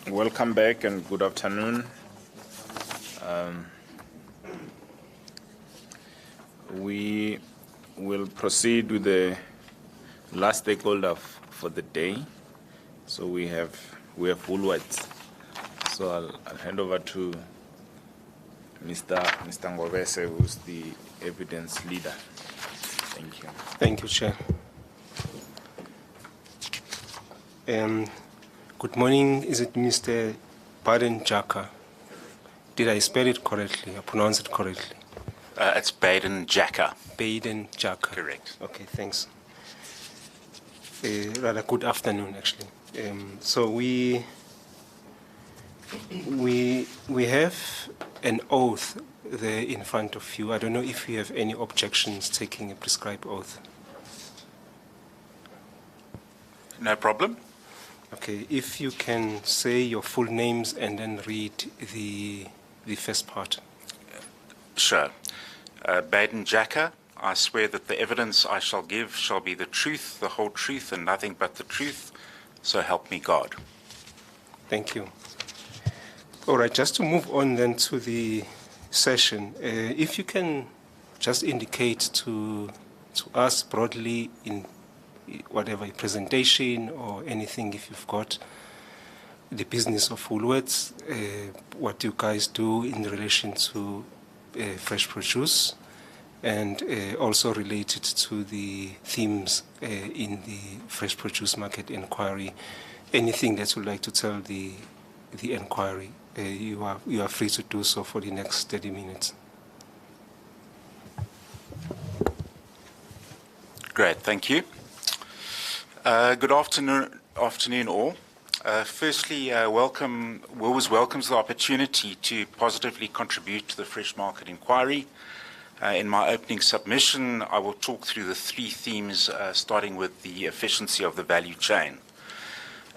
Welcome back and good afternoon. We will proceed with the last stakeholder for the day. So we have Woolworths. So I'll hand over to Mr. Ngovese, who's the evidence leader. Thank you. Thank you, Chair. Good morning. Is it Mr. Baden Jaka? Did I spell it correctly? I pronounce it correctly? It's Baden Jaka. Baden Jaka. Correct. Okay, thanks. Rather good afternoon, actually. So we have an oath there in front of you. I don't know if you have any objections taking a prescribed oath. No problem. Okay, if you can say your full names and then read the first part. Sure. Baden Jaka, I swear that the evidence I shall give shall be the truth, the whole truth, and nothing but the truth. So help me God. Thank you. All right, just to move on then to the session, if you can just indicate to us broadly in whatever presentation or anything, if you've got the business of Woolworths, what you guys do in relation to fresh produce, and also related to the themes in the fresh produce market inquiry. Anything that you'd like to tell the inquiry, you are free to do so for the next 30 minutes. Great, thank you. Good afternoon all. Firstly, Woolworths welcomes the opportunity to positively contribute to the fresh market inquiry. In my opening submission, I will talk through the three themes, starting with the efficiency of the value chain.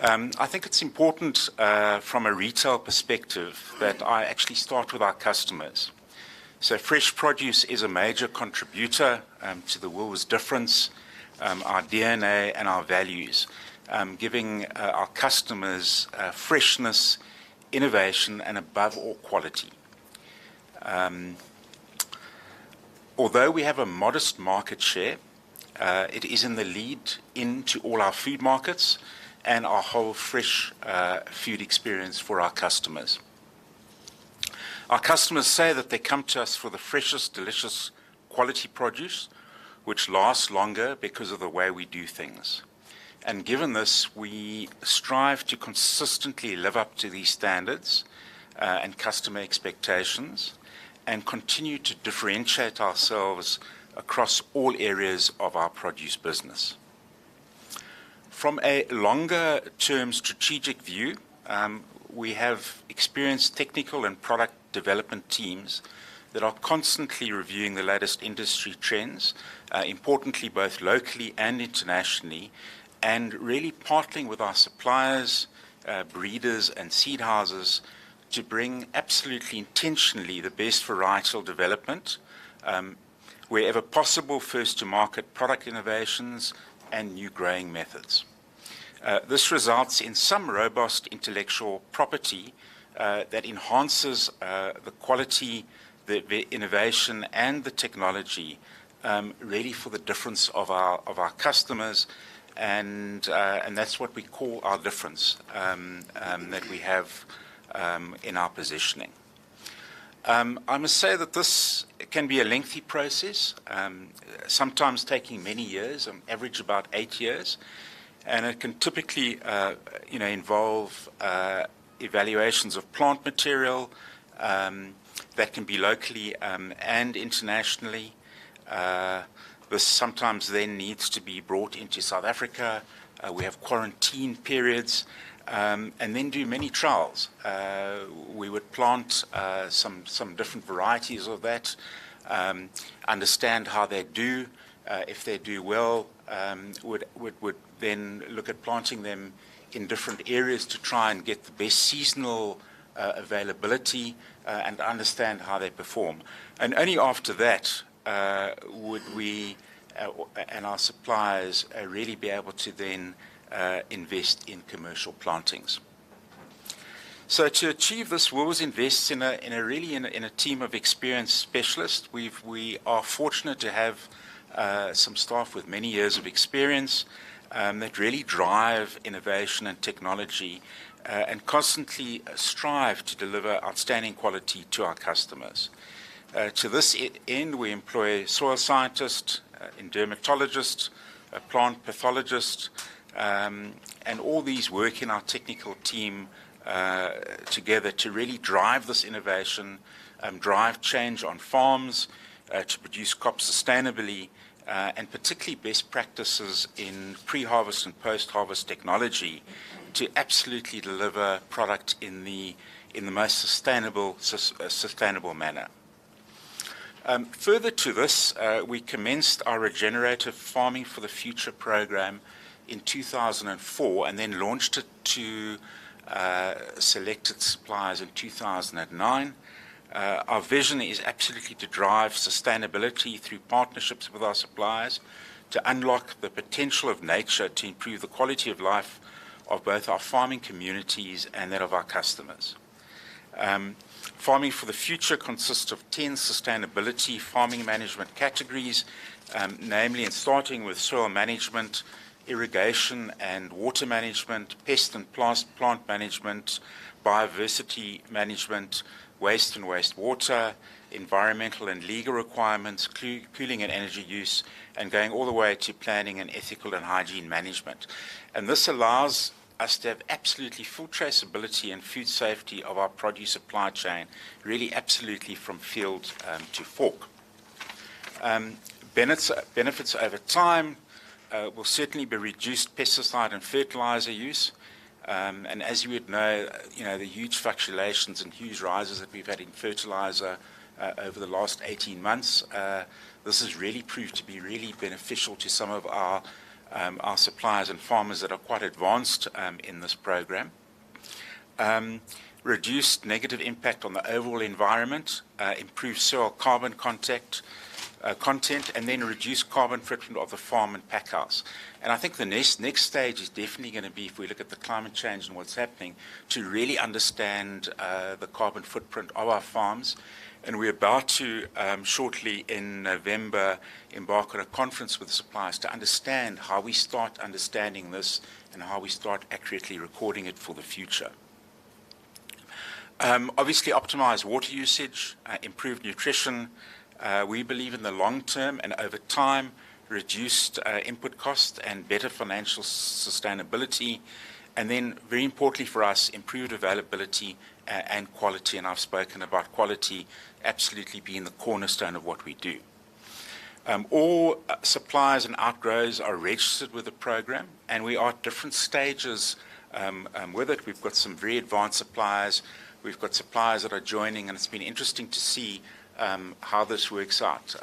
I think it's important from a retail perspective that I actually start with our customers. So fresh produce is a major contributor to the Woolworths difference, our DNA and our values, giving our customers freshness, innovation, and above all quality. Although we have a modest market share, it is in the lead into all our food markets and our whole fresh food experience for our customers. Our customers say that they come to us for the freshest, delicious quality produce, which lasts longer because of the way we do things. And given this, we strive to consistently live up to these standards and customer expectations and continue to differentiate ourselves across all areas of our produce business. From a longer-term strategic view, we have experienced technical and product development teams that are constantly reviewing the latest industry trends, importantly both locally and internationally, and really partnering with our suppliers, breeders and seed houses to bring absolutely intentionally the best varietal development, wherever possible, first to market product innovations and new growing methods. This results in some robust intellectual property that enhances the quality, the innovation and the technology really for the difference of our customers, and that's what we call our difference that we have in our positioning. I must say that this can be a lengthy process, sometimes taking many years, on average about 8 years, and it can typically involve evaluations of plant material that can be locally and internationally. This sometimes then needs to be brought into South Africa. We have quarantine periods and then do many trials. We would plant some different varieties of that, understand how they do. If they do well, would then look at planting them in different areas to try and get the best seasonal availability and understand how they perform. And only after that would we and our suppliers really be able to then invest in commercial plantings. So to achieve this, Woolworths invests in a team of experienced specialists. We are fortunate to have some staff with many years of experience that really drive innovation and technology and constantly strive to deliver outstanding quality to our customers. To this end, we employ soil scientists, dermatologists, plant pathologists, and all these work in our technical team together to really drive this innovation, drive change on farms, to produce crops sustainably, and particularly best practices in pre-harvest and post-harvest technology to absolutely deliver product in the most sustainable manner. Further to this, we commenced our Regenerative Farming for the Future program in 2004 and then launched it to selected suppliers in 2009. Our vision is absolutely to drive sustainability through partnerships with our suppliers, to unlock the potential of nature to improve the quality of life of both our farming communities and that of our customers. Farming for the Future consists of 10 sustainability farming management categories, namely, and starting with soil management, irrigation and water management, pest and plant management, biodiversity management, waste and wastewater, environmental and legal requirements, cooling and energy use, and going all the way to planning and ethical and hygiene management. And this allows us to have absolutely full traceability and food safety of our produce supply chain, really absolutely from field to fork. Benefits over time will certainly be reduced pesticide and fertilizer use. And as you would know, the huge fluctuations and huge rises that we've had in fertilizer over the last 18 months, this has really proved to be really beneficial to some of our suppliers and farmers that are quite advanced in this program. Reduced negative impact on the overall environment, improved soil carbon content, and then reduce carbon footprint of the farm and pack house. And I think the next stage is definitely going to be, if we look at the climate change and what's happening, to really understand the carbon footprint of our farms. And we're about to, shortly in November, embark on a conference with the suppliers to understand how we start understanding this and how we start accurately recording it for the future. Obviously, optimize water usage, improve nutrition. We believe in the long term and over time, reduced input costs and better financial sustainability. And then, very importantly for us, improved availability and quality. And I've spoken about quality absolutely being the cornerstone of what we do. All suppliers and outgrowers are registered with the program, and we are at different stages with it. We've got some very advanced suppliers. We've got suppliers that are joining, and it's been interesting to see how this works out.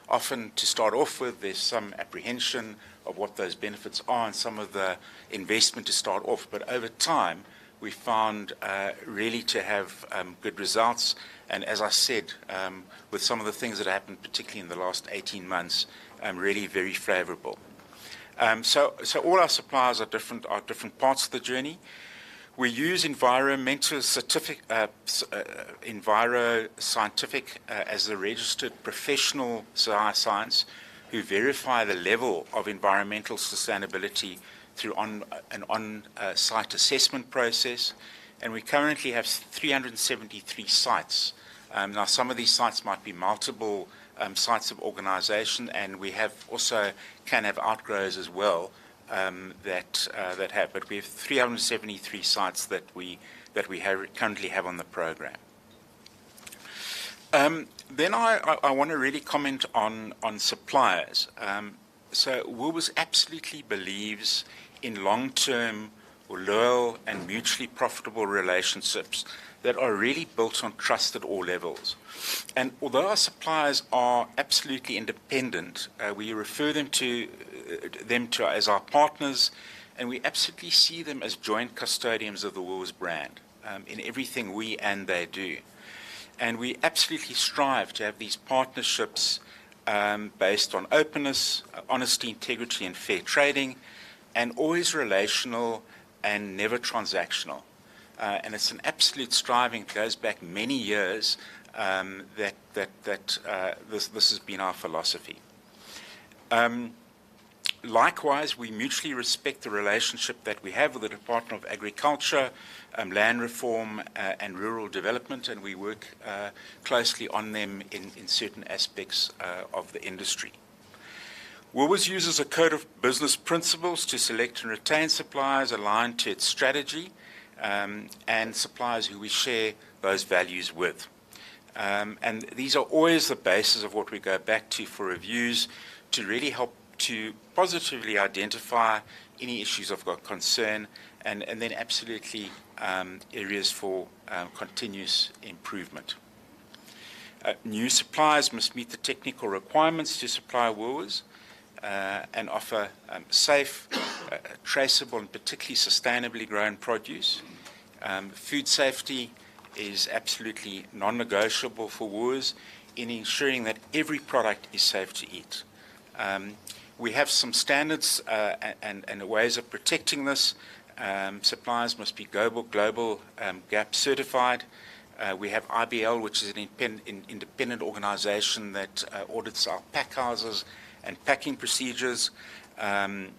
Often, to start off with, there's some apprehension of what those benefits are and some of the investment to start off. But over time, we found really to have good results. And as I said, with some of the things that happened, particularly in the last 18 months, really very favorable. So all our suppliers are different parts of the journey. We use Enviro Scientific as the registered professional science who verify the level of environmental sustainability through an on-site assessment process. And we currently have 373 sites. Now, some of these sites might be multiple sites of organization, and we can have outgrowers as well that have. But we have 373 sites that we currently have on the program. Then I want to really comment on suppliers. So Woolworths absolutely believes in long-term or loyal and mutually profitable relationships that are really built on trust at all levels. And although our suppliers are absolutely independent, we refer them to as our partners, and we absolutely see them as joint custodians of the Woolworths brand in everything we and they do. And we absolutely strive to have these partnerships based on openness, honesty, integrity, and fair trading, and always relational and never transactional. and it's an absolute striving. It goes back many years that this has been our philosophy. Likewise, we mutually respect the relationship that we have with the Department of Agriculture, Land Reform, and Rural Development, and we work closely on them in certain aspects of the industry. Woolworths uses a code of business principles to select and retain suppliers aligned to its strategy and suppliers who we share those values with. And these are always the basis of what we go back to for reviews to really help to positively identify any issues of concern and then absolutely areas for continuous improvement. New suppliers must meet the technical requirements to supply Woolworths and offer safe, traceable and particularly sustainably grown produce. Food safety is absolutely non-negotiable for Woolworths in ensuring that every product is safe to eat. We have some standards and ways of protecting this. Suppliers must be global GAP certified. We have IBL, which is an independent organization that audits our pack houses and packing procedures. And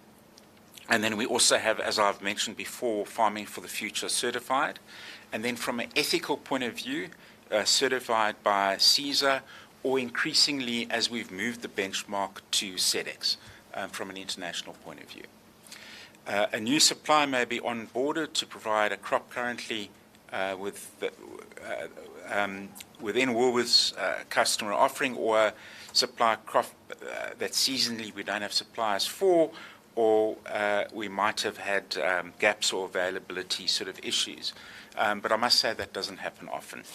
then we also have, as I've mentioned before, Farming for the Future certified. And then from an ethical point of view, certified by CESA, or increasingly as we've moved the benchmark to SEDEX from an international point of view. A new supplier may be onboarded to provide a crop currently within Woolworths customer offering, or supply crop that seasonally we don't have suppliers for, or we might have had gaps or availability sort of issues. But I must say that doesn't happen often.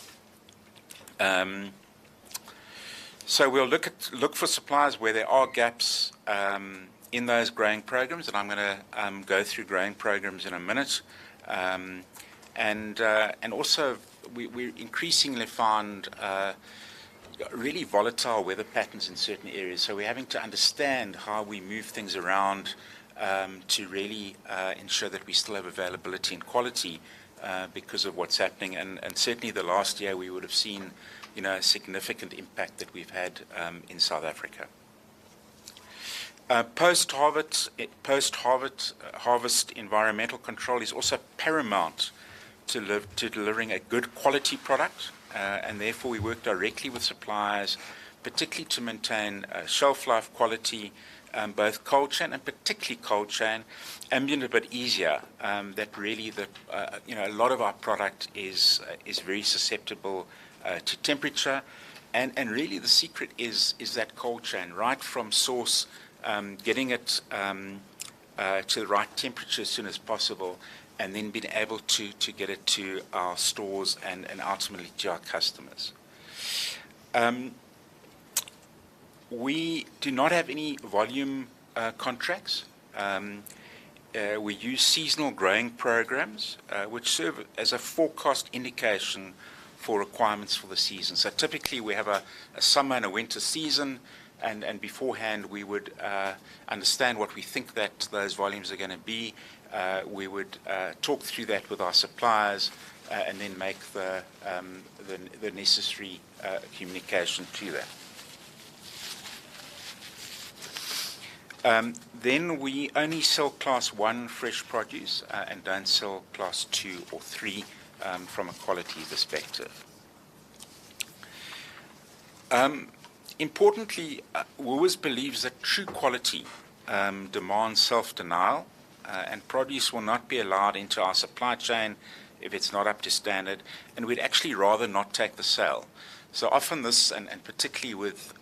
So we'll look for suppliers where there are gaps in those growing programs, and I'm going to go through growing programs in a minute. And also we increasingly found really volatile weather patterns in certain areas. So we're having to understand how we move things around to really ensure that we still have availability and quality because of what's happening. And certainly the last year we would have seen a significant impact that we've had in South Africa. Post-harvest environmental control is also paramount to delivering a good quality product, and therefore we work directly with suppliers, particularly to maintain shelf life quality, both cold chain and particularly cold chain, ambient a bit easier. That really, a lot of our product is very susceptible to temperature, and really the secret is that cold chain, right from source, getting it to the right temperature as soon as possible, and then being able to get it to our stores and ultimately to our customers. We do not have any volume contracts. We use seasonal growing programs, which serve as a forecast indication for requirements for the season. So typically we have a summer and a winter season, and beforehand we would understand what we think that those volumes are going to be. We would talk through that with our suppliers and then make the necessary communication to them. Then we only sell Class 1 fresh produce and don't sell Class 2 or 3 from a quality perspective. Importantly, Woolworths believes that true quality demands self-denial, and produce will not be allowed into our supply chain if it's not up to standard, and we'd actually rather not take the sale. So often this, and particularly with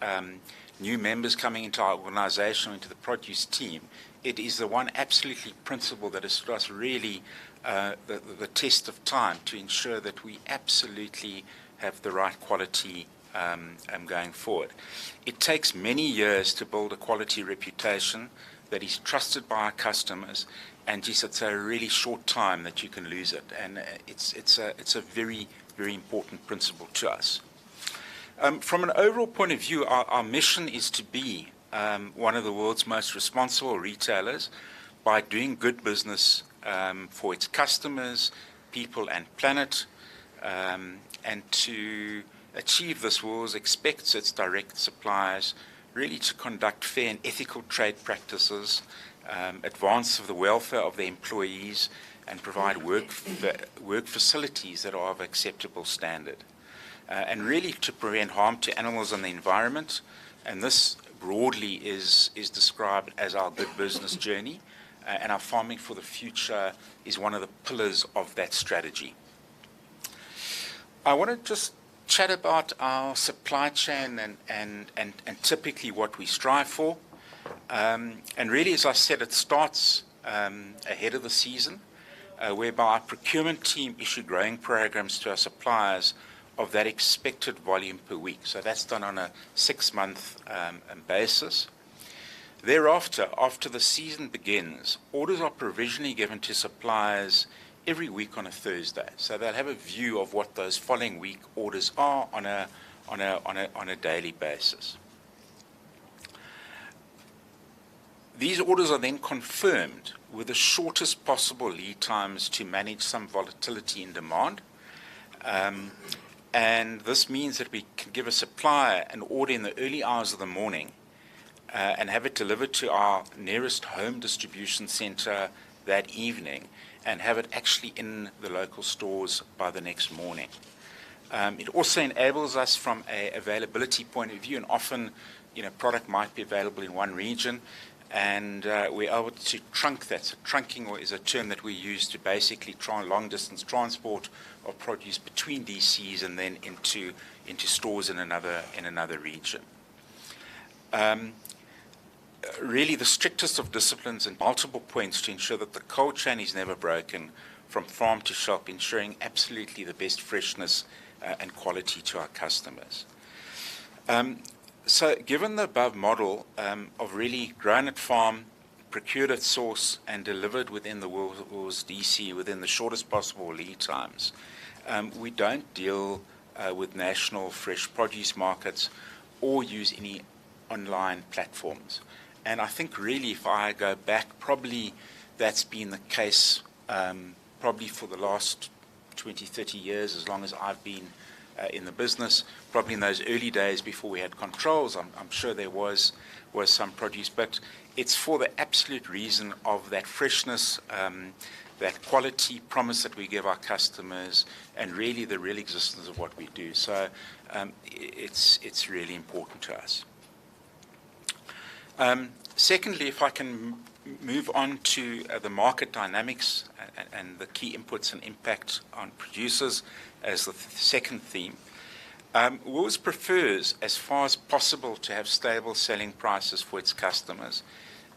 new members coming into our organization, into the produce team, it is the one absolutely principle that has stood us really the test of time to ensure that we absolutely have the right quality going forward. It takes many years to build a quality reputation that is trusted by our customers, and just it's a really short time that you can lose it, and it's a very, very important principle to us. From an overall point of view, our mission is to be one of the world's most responsible retailers by doing good business for its customers, people and planet. And to achieve this, Woolworths expects its direct suppliers really to conduct fair and ethical trade practices, advance the welfare of their employees, and provide work facilities that are of acceptable standard. And really to prevent harm to animals and the environment. And this broadly is described as our good business journey. And our Farming for the Future is one of the pillars of that strategy. I want to just chat about our supply chain and typically what we strive for. And really, as I said, it starts ahead of the season, whereby our procurement team issue growing programs to our suppliers of that expected volume per week. So that's done on a 6-month basis. Thereafter, after the season begins, orders are provisionally given to suppliers every week on a Thursday. So they'll have a view of what those following week orders are on a daily basis. These orders are then confirmed with the shortest possible lead times to manage some volatility in demand. And this means that we can give a supplier an order in the early hours of the morning and have it delivered to our nearest home distribution center that evening and have it actually in the local stores by the next morning. It also enables us from an availability point of view, and often, product might be available in one region, and we're able to trunk that. So trunking is a term that we use to basically try long-distance transport of produce between DCs and then into stores in another region. Really the strictest of disciplines and multiple points to ensure that the cold chain is never broken from farm to shop, ensuring absolutely the best freshness and quality to our customers. So given the above model of really grown at farm, procured at source, and delivered within the Woolworths DC within the shortest possible lead times, we don't deal with national fresh produce markets or use any online platforms. And I think really if I go back, probably that's been the case probably for the last 20, 30 years, as long as I've been in the business. Probably in those early days before we had controls, I'm sure there was some produce, but it's for the absolute reason of that freshness, that quality promise that we give our customers, and really the real existence of what we do. So it's really important to us. Secondly, if I can move on to the market dynamics and the key inputs and impact on producers as the second theme. Woolworths prefers, as far as possible, to have stable selling prices for its customers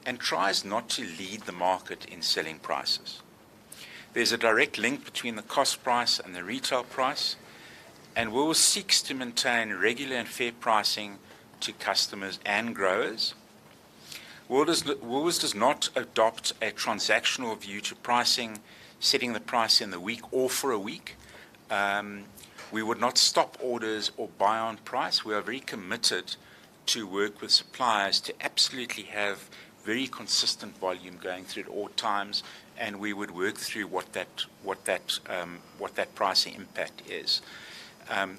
and tries not to lead the market in selling prices. There's a direct link between the cost price and the retail price, and Woolworths seeks to maintain regular and fair pricing to customers and growers. Woolworths does not adopt a transactional view to pricing, setting the price in the week or for a week. We would not stop orders or buy on price. We are very committed to work with suppliers to absolutely have very consistent volume going through at all times, and we would work through what that pricing impact is.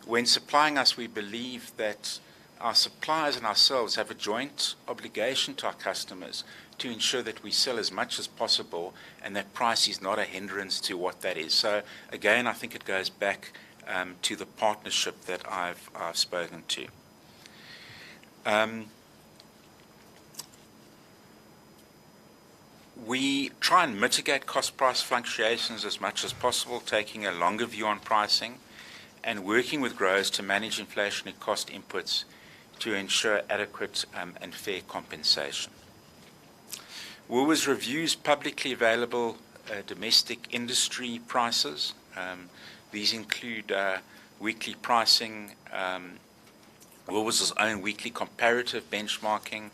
When supplying us, we believe that our suppliers and ourselves have a joint obligation to our customers to ensure that we sell as much as possible and that price is not a hindrance to what that is. So again, I think it goes back to the partnership that I've spoken to. We try and mitigate cost price fluctuations as much as possible, taking a longer view on pricing and working with growers to manage inflationary cost inputs to ensure adequate and fair compensation. Woolworths reviews publicly available domestic industry prices. These include weekly pricing, Woolworths' own weekly comparative benchmarking,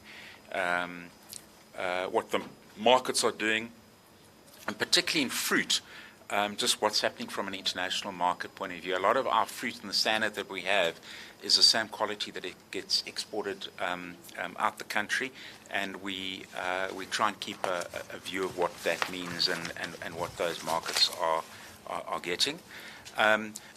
what the markets are doing, and particularly in fruit, just what's happening from an international market point of view. A lot of our fruit and the standard that we have is the same quality that it gets exported out the country, and we try and keep a view of what that means and what those markets are are getting.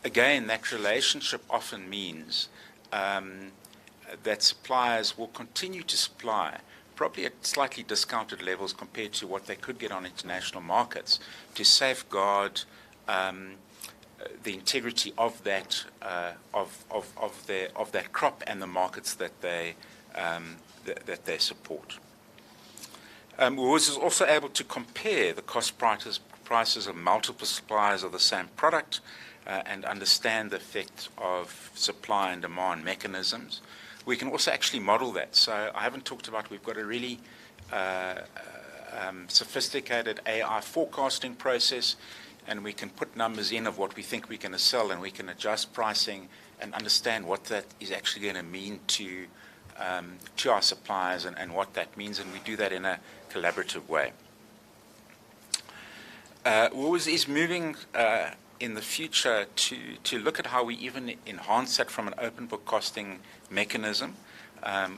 Again, that relationship often means that suppliers will continue to supply, probably at slightly discounted levels compared to what they could get on international markets, to safeguard the integrity of that of that crop and the markets that they support. Woolworths is also able to compare the cost prices of multiple suppliers of the same product and understand the effect of supply and demand mechanisms. We can also actually model that. So I haven't talked about, we've got a really sophisticated AI forecasting process, and we can put numbers in of what we think we're going to sell, and we can adjust pricing and understand what that is actually going to mean to our suppliers and what that means, and we do that in a collaborative way. Woolworths is moving in the future to look at how we even enhance that from an open book costing mechanism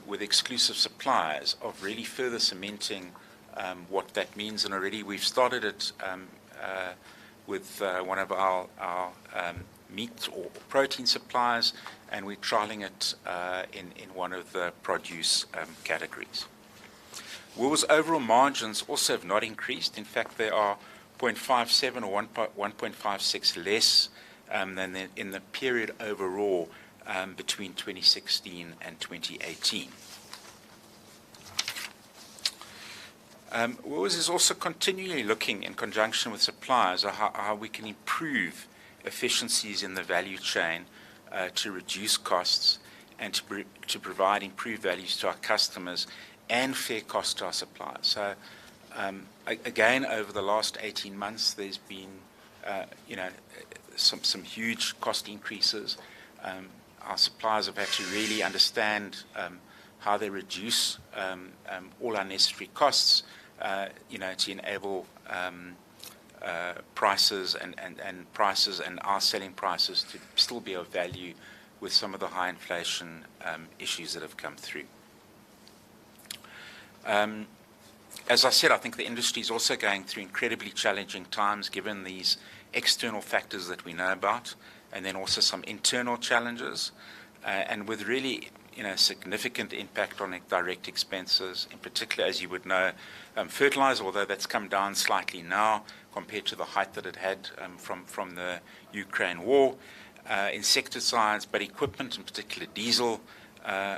with exclusive suppliers, of really further cementing what that means. And already we've started it with one of our meat or protein suppliers, and we're trialing it in one of the produce categories. Woolworths' overall margins also have not increased. In fact, they are 0.57 or 1.56 less than in the period overall between 2016 and 2018. Woolworths is also continually looking, in conjunction with suppliers, at how we can improve efficiencies in the value chain to reduce costs and to provide improved values to our customers and fair cost to our suppliers. So again, over the last 18 months, there's been some huge cost increases. Our suppliers have had to really understand how they reduce all unnecessary costs, to enable prices and prices and our selling prices to still be of value with some of the high inflation issues that have come through. As I said, I think the industry is also going through incredibly challenging times, given these external factors that we know about, and then also some internal challenges, and with really significant impact on direct expenses, in particular, as you would know, fertilizer, although that's come down slightly now compared to the height that it had from the Ukraine war, insecticides, but equipment, in particular diesel,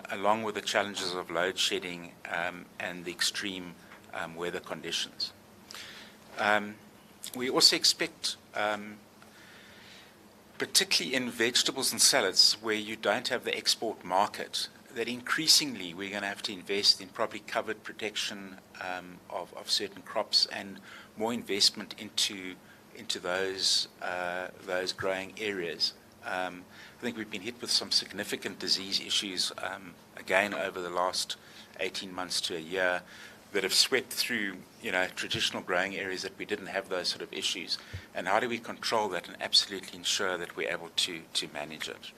along with the challenges of load shedding and the extreme weather conditions. We also expect, particularly in vegetables and salads, where you don't have the export market, that increasingly we're going to have to invest in probably covered protection of certain crops and more investment into those growing areas. I think we've been hit with some significant disease issues, again, over the last 18 months to a year, that have swept through traditional growing areas that we didn't have those sort of issues. And how do we control that and absolutely ensure that we're able to manage it?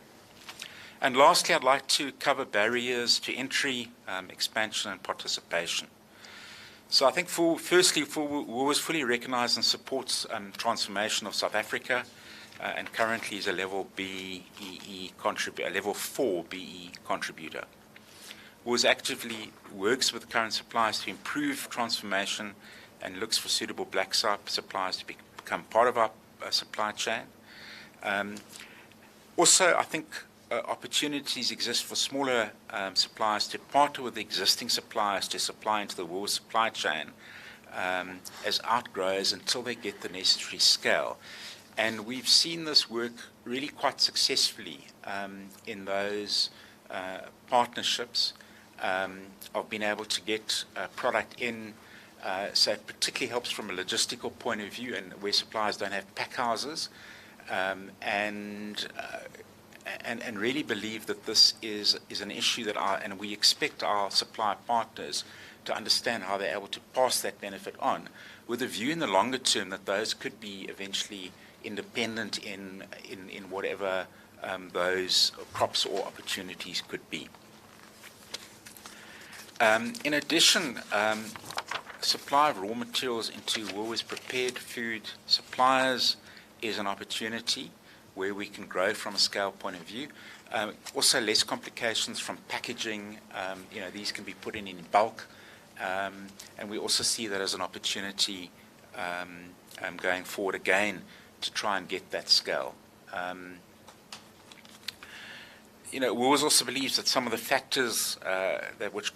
And lastly, I'd like to cover barriers to entry, expansion and participation. So I think firstly, Woolworths fully recognizes and supports transformation of South Africa, and currently is a level BEE contributor, a level 4 BEE contributor. Woolworths actively works with current suppliers to improve transformation and looks for suitable black suppliers to become part of our supply chain. Also, I think opportunities exist for smaller suppliers to partner with existing suppliers to supply into the Woolworths supply chain as outgrowers until they get the necessary scale. And we've seen this work really quite successfully in those partnerships of being able to get product in. So it particularly helps from a logistical point of view, and where suppliers don't have pack houses, and really believe that this is an issue that and we expect our supply partners to understand how they're able to pass that benefit on, with a view in the longer term that those could be eventually independent in whatever those crops or opportunities could be. In addition, supply of raw materials into Woolworths prepared food suppliers is an opportunity where we can grow from a scale point of view. Also less complications from packaging. These can be put in bulk. And we also see that as an opportunity going forward again to try and get that scale. Woolworths also believes that some of the factors which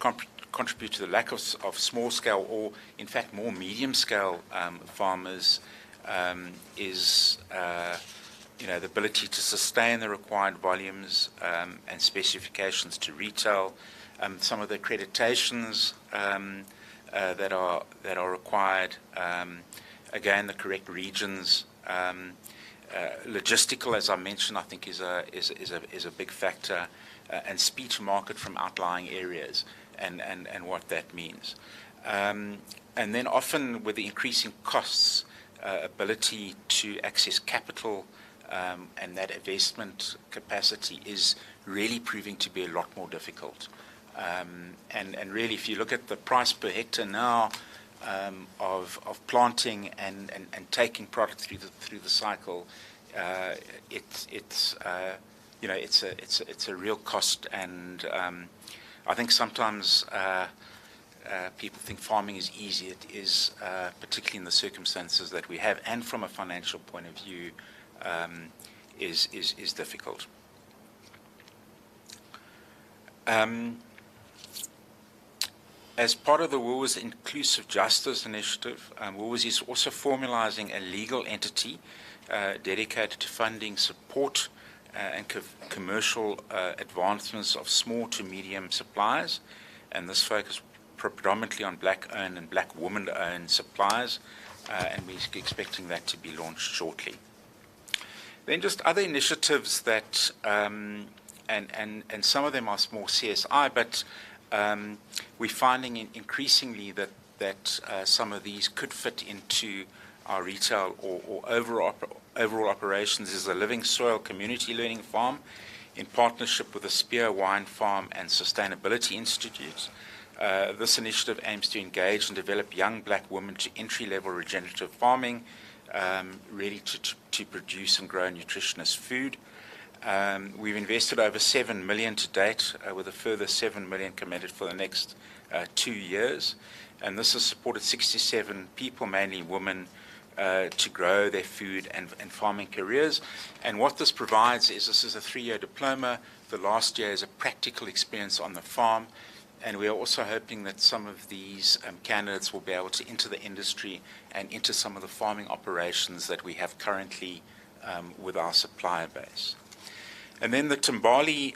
contribute to the lack of small scale, or in fact more medium scale farmers, is the ability to sustain the required volumes and specifications to retail, some of the accreditations that are required, again the correct regions. Logistical, as I mentioned, I think is a big factor, and speed to market from outlying areas, and what that means. And then often with the increasing costs, ability to access capital and that investment capacity is really proving to be a lot more difficult. And really, if you look at the price per hectare now of planting and taking product through the cycle, it's a real cost. And I think sometimes people think farming is easy. It is, particularly in the circumstances that we have, and from a financial point of view, is difficult. As part of the Woolworths Inclusive Justice Initiative, Woolworths is also formalizing a legal entity dedicated to funding support and commercial advancements of small to medium suppliers, and this focus predominantly on black-owned and black woman-owned suppliers, and we're expecting that to be launched shortly. Then just other initiatives that, and some of them are more CSI, but we're finding increasingly that some of these could fit into our retail or overall operations. Is a Living Soil Community Learning Farm in partnership with the Spear Wine Farm and Sustainability Institute. This initiative aims to engage and develop young black women to entry-level regenerative farming, ready to produce and grow nutritious food. We've invested over 7 million to date, with a further 7 million committed for the next 2 years. And this has supported 67 people, mainly women, to grow their food and farming careers. And what this provides is this is a 3-year diploma. The last year is a practical experience on the farm. And we are also hoping that some of these candidates will be able to enter the industry and into some of the farming operations that we have currently with our supplier base. And then the Timbali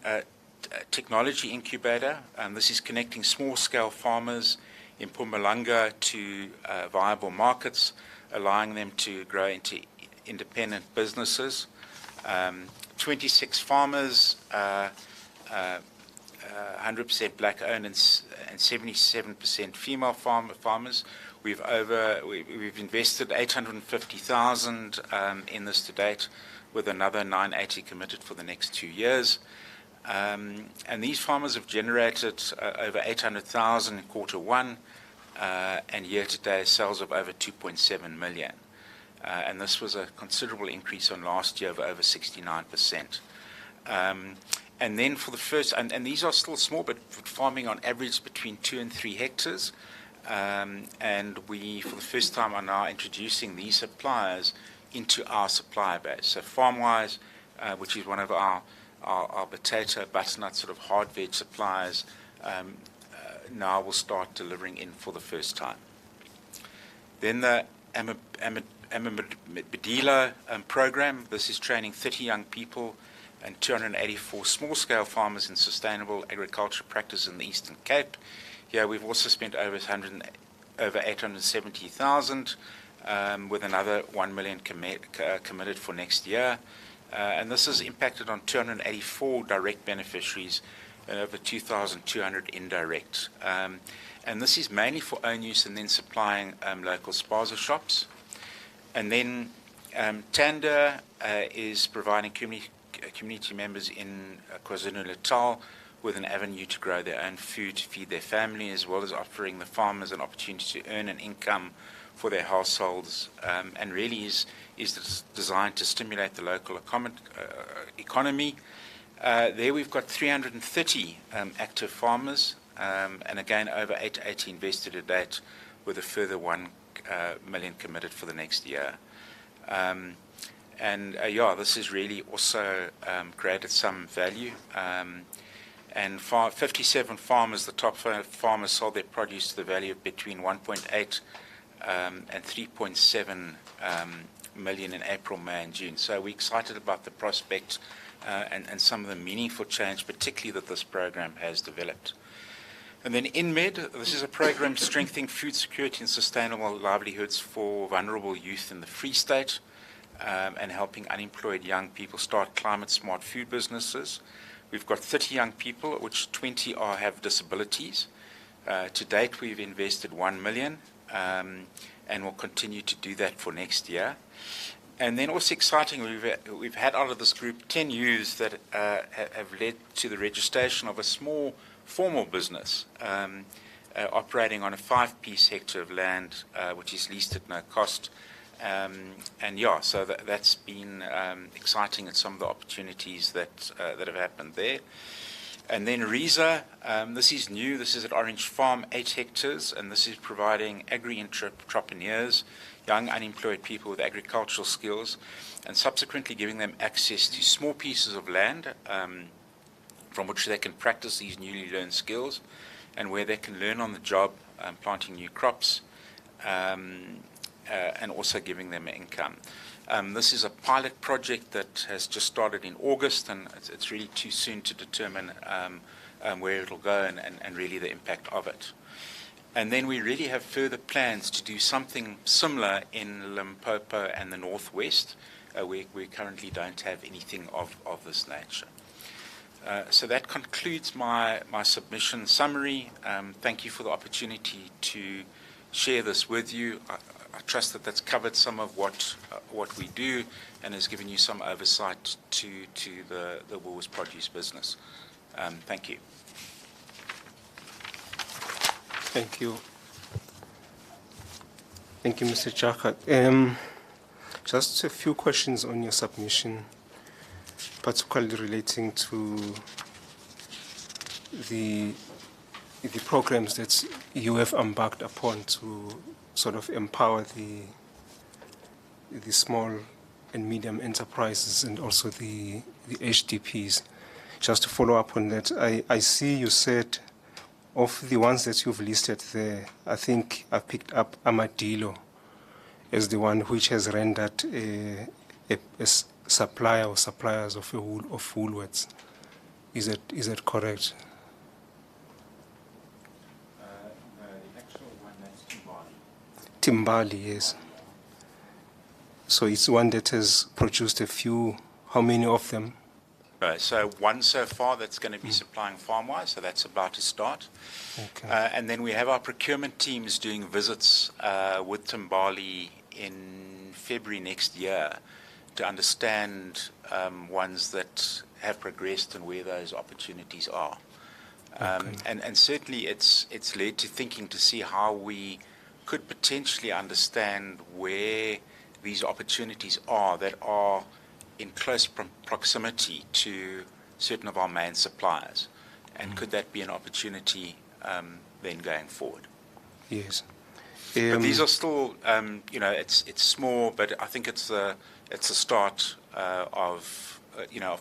Technology Incubator. This is connecting small-scale farmers in Mpumalanga to viable markets, allowing them to grow into independent businesses. 26 farmers, 100% black-owned and 77% female farmers. We've invested 850,000 in this to date, with another 980 committed for the next 2 years. And these farmers have generated over 800,000 in Q1, and year-to-date sales of over 2.7 million. And this was a considerable increase on last year of over 69%. And then for the first, and these are still small, but farming on average between 2 and 3 hectares. And we, for the first time, are now introducing these suppliers into our supplier base. So FarmWise, which is one of our potato, butternut sort of hard veg suppliers, now will start delivering in for the first time. Then the Amabedila program. This is training 30 young people and 284 small-scale farmers in sustainable agriculture practice in the Eastern Cape. Here we've also spent over 870,000, with another 1 million committed for next year. And this has impacted on 284 direct beneficiaries and over 2,200 indirect. And this is mainly for own use and then supplying local spaza shops. And then Tanda is providing community members in KwaZulu-Natal with an avenue to grow their own food to feed their family, as well as offering the farmers an opportunity to earn an income for their households, and really is designed to stimulate the local economy. There we've got 330 active farmers, and again over 880 invested to date, with a further 1 million committed for the next year. This has really also created some value. And 57 farmers, the top farmers, sold their produce to the value of between 1.8 and 3.7 million in April, May, and June. So we're excited about the prospect and some of the meaningful change, particularly that this program has developed. And then InMed, this is a program strengthening food security and sustainable livelihoods for vulnerable youth in the Free State, and helping unemployed young people start climate-smart food businesses. We've got 30 young people, of which 20 have disabilities. To date, we've invested 1 million, and will continue to do that for next year. And then also exciting, we've had out of this group 10 youths that have led to the registration of a small formal business operating on a 5-piece hectare of land, which is leased at no cost. So that's been exciting at some of the opportunities that have happened there. And then Reza, this is new. This is at Orange Farm, 8 hectares, and this is providing agri-entrepreneurs, young unemployed people with agricultural skills, and subsequently giving them access to small pieces of land from which they can practice these newly learned skills, and where they can learn on the job, planting new crops, and also giving them income. This is a pilot project that has just started in August, and it's really too soon to determine where it'll go and really the impact of it. And then we really have further plans to do something similar in Limpopo and the Northwest. We currently don't have anything of this nature. So that concludes my submission summary. Thank you for the opportunity to share this with you. I trust that that's covered some of what we do and has given you some oversight to the Woolworths produce business. Thank you. Thank you. Thank you, Mr. Chakat. Just a few questions on your submission, particularly relating to the programs that you have embarked upon to sort of empower the small and medium enterprises and also the HDPs. Just to follow up on that, I see you said of the ones that you've listed there, I think I picked up Amadilo as the one which has rendered a supplier or suppliers of Woolworths. Is that correct? The actual one, that's Timbali, yes. So it's one that has produced a few. How many of them? So one so far that's going to be supplying farm-wise, so that's about to start. Okay. And then we have our procurement teams doing visits with Timbali in February next year to understand ones that have progressed and where those opportunities are. Okay. And certainly it's led to thinking to see how we could potentially understand where these opportunities are that are in close proximity to certain of our main suppliers. And could that be an opportunity then going forward? Yes. But these are still, it's small, but I think it's a start of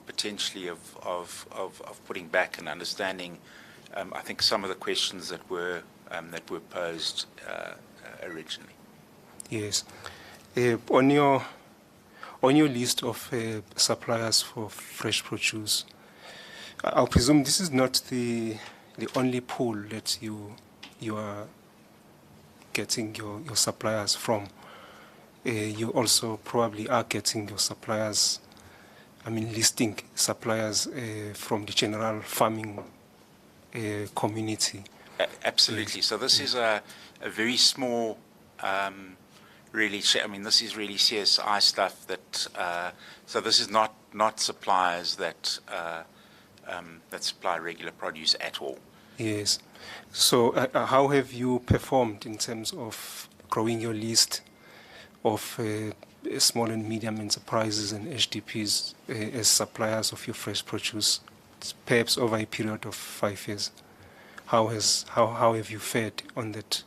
potentially of putting back and understanding. I think some of the questions that were posed originally. Yes. On your list of suppliers for fresh produce, I presume this is not the only pool that you are getting your suppliers from. You also probably are getting your suppliers, listing suppliers from the general farming community. Absolutely. So this is a very small, this is really CSI stuff that, so this is not suppliers that that supply regular produce at all. Yes. So how have you performed in terms of growing your list of small and medium enterprises and HDPs as suppliers of your fresh produce, perhaps over a period of 5 years? How have you fared on that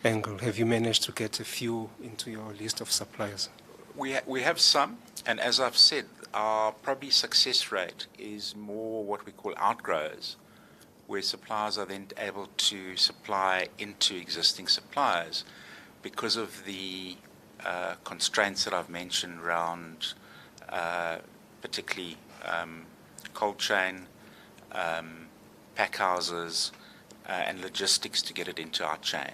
angle? Have you managed to get a few into your list of suppliers? We have some, and as I've said, our probably success rate is more what we call outgrowers, where suppliers are then able to supply into existing suppliers because of the constraints that I've mentioned around particularly cold chain, pack houses, and logistics to get it into our chain.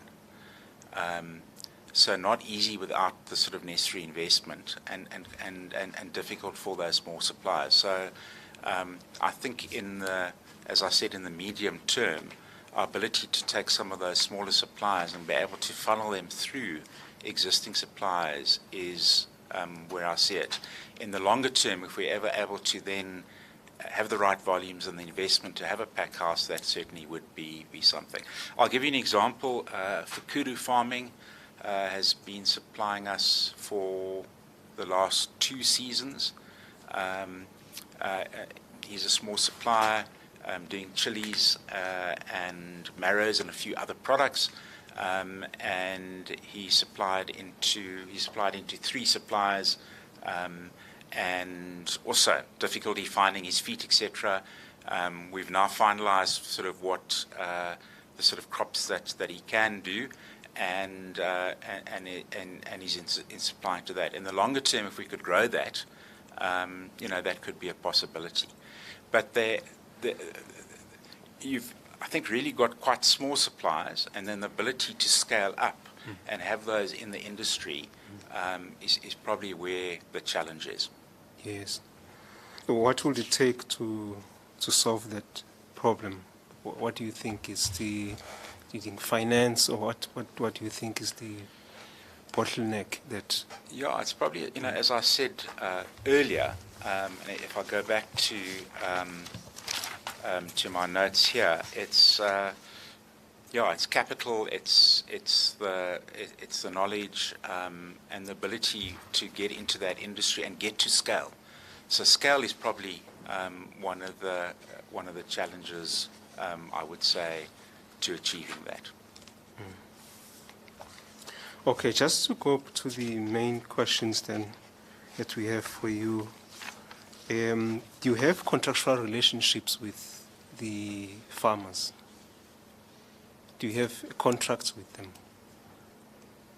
So not easy without the sort of necessary investment and difficult for those small suppliers. So I think as I said, in the medium term, our ability to take some of those smaller suppliers and be able to funnel them through existing suppliers is where I see it. In the longer term, if we're ever able to then have the right volumes and the investment to have a pack house, that certainly would be something. I'll give you an example. Fukuru Farming has been supplying us for the last 2 seasons. He's a small supplier doing chilies and marrows and a few other products. And he supplied into 3 suppliers, and also difficulty finding his feet, etc. We've now finalised sort of what the sort of crops that he can do, and he's in supplying to that. In the longer term, if we could grow that, that could be a possibility. But you've, I think, really got quite small suppliers, and then the ability to scale up and have those in the industry is probably where the challenge is. Yes. What will it take to solve that problem? What do you think is do you think finance, or what do you think is the bottleneck that? Yeah, it's probably, as I said earlier, and if I go back to my notes here, it's capital, it's the knowledge and the ability to get into that industry and get to scale. So scale is probably one of the challenges, I would say, to achieving that. Okay, just to go to the main questions then that we have for you. Do you have contractual relationships with the farmers? Do you have contracts with them?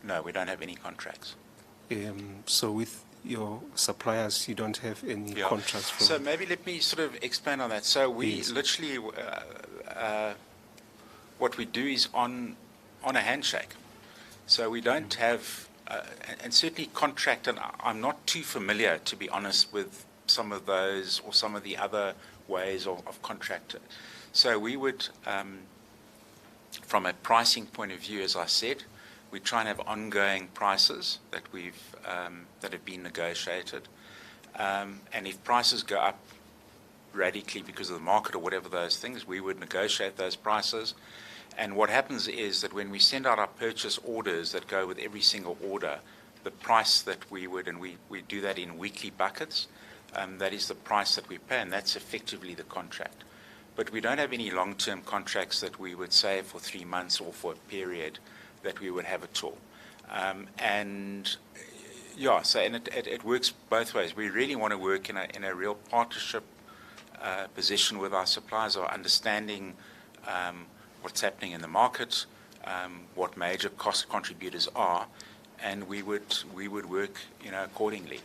No, we don't have any contracts. So with your suppliers, you don't have any contracts? So maybe let me sort of expand on that. So we literally, what we do is on a handshake. So we don't have, and certainly contract, and I'm not too familiar, to be honest, with some of those or some of the other ways of contract. So we would, from a pricing point of view, as I said, we try and have ongoing prices that that have been negotiated. And if prices go up radically because of the market or whatever those things, we would negotiate those prices. And what happens is that when we send out our purchase orders that go with every single order, the price that we would, and we do that in weekly buckets, that is the price that we pay, and that's effectively the contract. But we don't have any long-term contracts that we would say for 3 months or for a period that we would have at all. So it works both ways. We really want to work in a real partnership position with our suppliers, or understanding what's happening in the market, what major cost contributors are, and we would work accordingly.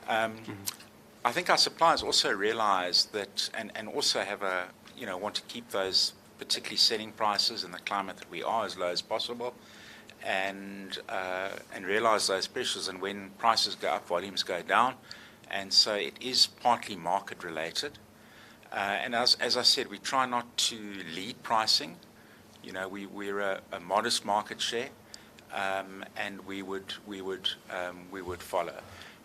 I think our suppliers also realize that, and also have want to keep those particularly selling prices in the climate that we are as low as possible, and realize those pressures. And when prices go up, volumes go down, and so it is partly market related. And as I said, we try not to lead pricing. We're a modest market share, and we would follow.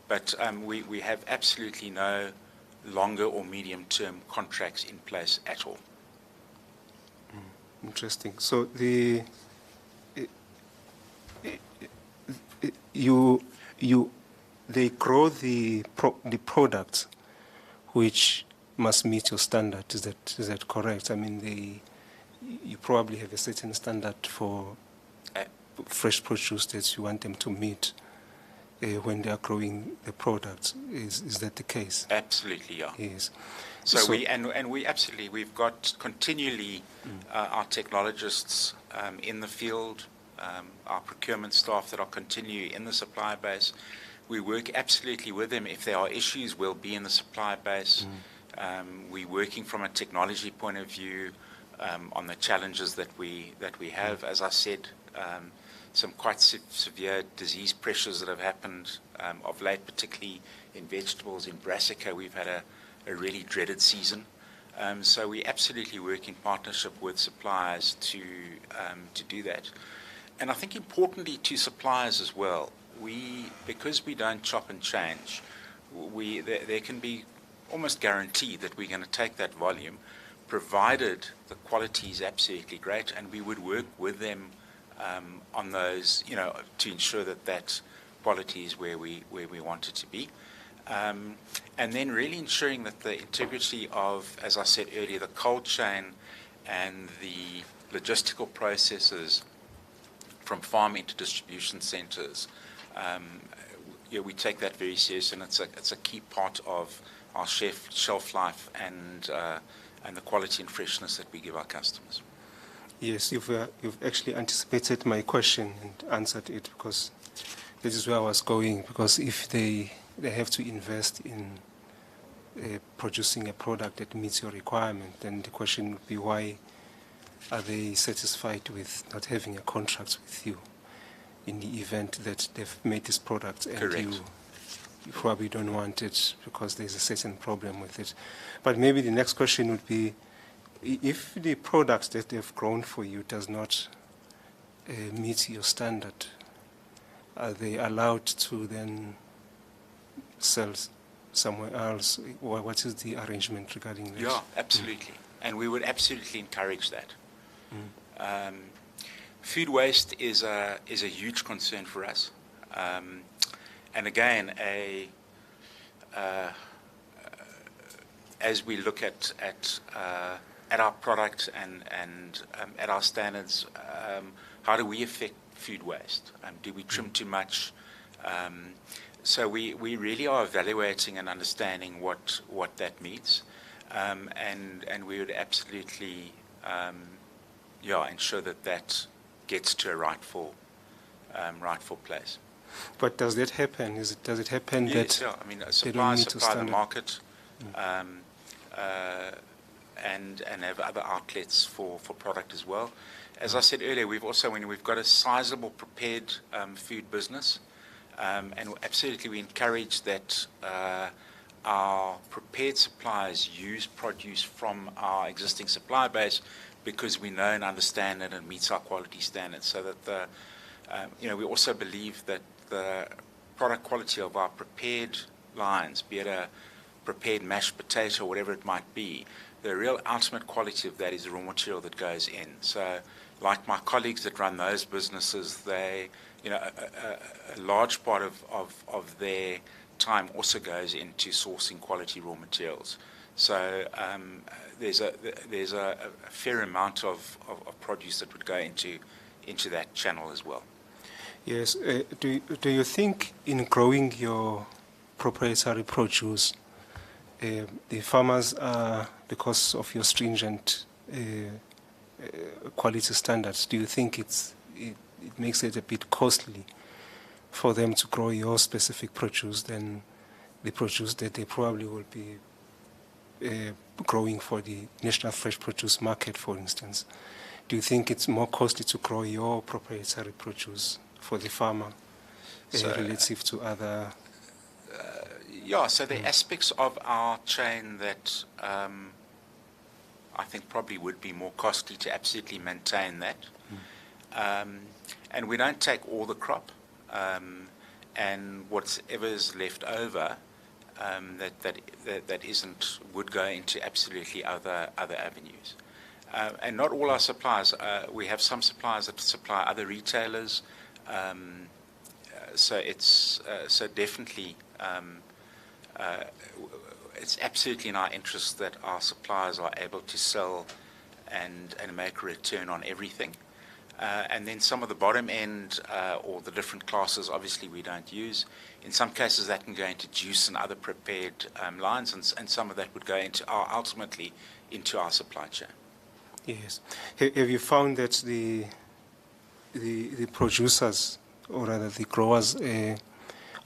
But we have absolutely no longer or medium-term contracts in place at all. Interesting. So they grow the products which must meet your standard. Is that correct? I mean, you probably have a certain standard for fresh produce that you want them to meet when they are growing the products. Is that the case? Absolutely, yeah. Yes. So we absolutely, we've got continually our technologists in the field, our procurement staff that are continually in the supply base. We work absolutely with them. If there are issues, we'll be in the supply base. We're working from a technology point of view on the challenges that we have. As I said, some quite severe disease pressures that have happened of late, particularly in vegetables. In brassica, we've had a really dreaded season. So we absolutely work in partnership with suppliers to do that. And I think importantly to suppliers as well, because we don't chop and change, there can be almost guaranteed that we're going to take that volume, provided the quality is absolutely great, and we would work with them on those, to ensure that quality is where we want it to be. And then really ensuring that the integrity of, as I said earlier, the cold chain and the logistical processes from farm into distribution centers, we take that very serious, and it's a key part of our shelf life and the quality and freshness that we give our customers. Yes, you've actually anticipated my question and answered it, because this is where I was going. Because if they have to invest in producing a product that meets your requirement, then the question would be, why are they satisfied with not having a contract with you in the event that they've made this product and Correct. You probably don't want it because there's a certain problem with it? But maybe the next question would be, if the products that they've grown for you does not meet your standard, are they allowed to then sell somewhere else? What is the arrangement regarding that? Yeah, absolutely. And we would absolutely encourage that. Food waste is a huge concern for us. And again, as we look at our product and at our standards, how do we affect food waste? Do we trim too much? So we really are evaluating and understanding what that means, and we would absolutely ensure that gets to a rightful place. But does that happen? Does it happen Yes, that I mean, they don't suppliers meet your supply the standard? market, and have other outlets for product as well. As I said earlier, we've got a sizable prepared food business, and absolutely we encourage that our prepared suppliers use produce from our existing supply base, because we know and understand it and meets our quality standards. So that we also believe that the product quality of our prepared lines, be it a prepared mashed potato, whatever it might be, the real ultimate quality of that is the raw material that goes in. So, like my colleagues that run those businesses, they, a large part of their time also goes into sourcing quality raw materials. So there's a fair amount of produce that would go into that channel as well. Yes. Do you think in growing your proprietary produce, the farmers are, because of your stringent quality standards, do you think it makes it a bit costly for them to grow your specific produce than the produce that they probably will be growing for the national fresh produce market, for instance? Do you think it's more costly to grow your proprietary produce for the farmer relative to other? So the aspects of our chain that I think probably would be more costly to absolutely maintain that. And we don't take all the crop, and whatever is left over, that would go into absolutely other avenues. And not all our suppliers. We have some suppliers that supply other retailers. So it's so definitely it's absolutely in our interest that our suppliers are able to sell and make a return on everything. And then some of the bottom end or the different classes, obviously, we don't use. In some cases, that can go into juice and other prepared lines, and some of that would go into ultimately into our supply chain. Yes. Have you found that the producers, or rather the growers,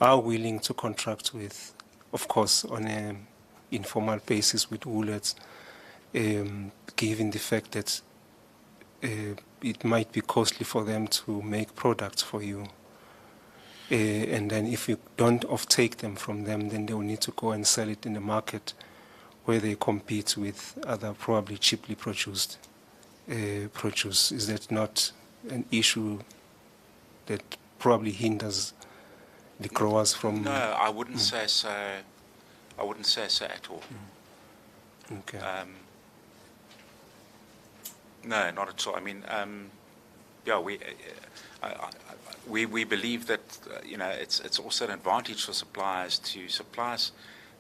are willing to contract with, of course, on an informal basis with Woolworths, given the fact that it might be costly for them to make products for you? And then if you don't offtake them from them, then they will need to go and sell it in the market where they compete with other probably cheaply produced produce. Is that not an issue that probably hinders the growers from? No, I wouldn't say so. I wouldn't say so at all. Okay. No, not at all. I mean, yeah, we believe that it's also an advantage for suppliers to supply us.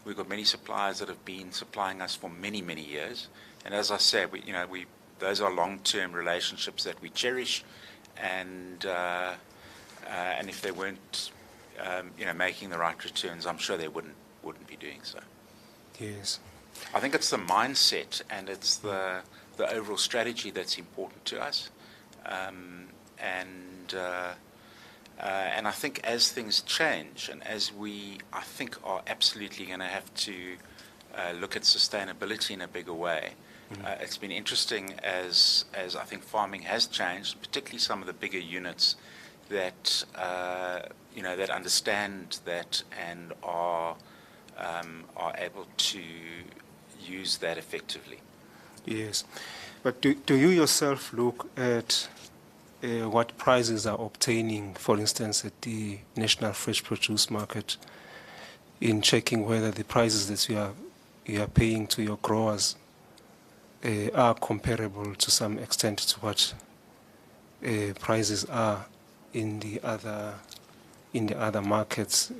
We've got many suppliers that have been supplying us for many years, and as I said, those are long-term relationships that we cherish, and if they weren't making the right returns, I'm sure they wouldn't be doing so. Yes. I think it's the mindset and it's the overall strategy that's important to us, and I think as things change and as I think are absolutely going to have to look at sustainability in a bigger way. It's been interesting as I think farming has changed, particularly some of the bigger units that that understand that and are able to use that effectively. Yes, but do you yourself look at what prices are obtaining, for instance, at the National Fresh Produce Market, in checking whether the prices that you are paying to your growers are comparable to some extent to what prices are in the other markets?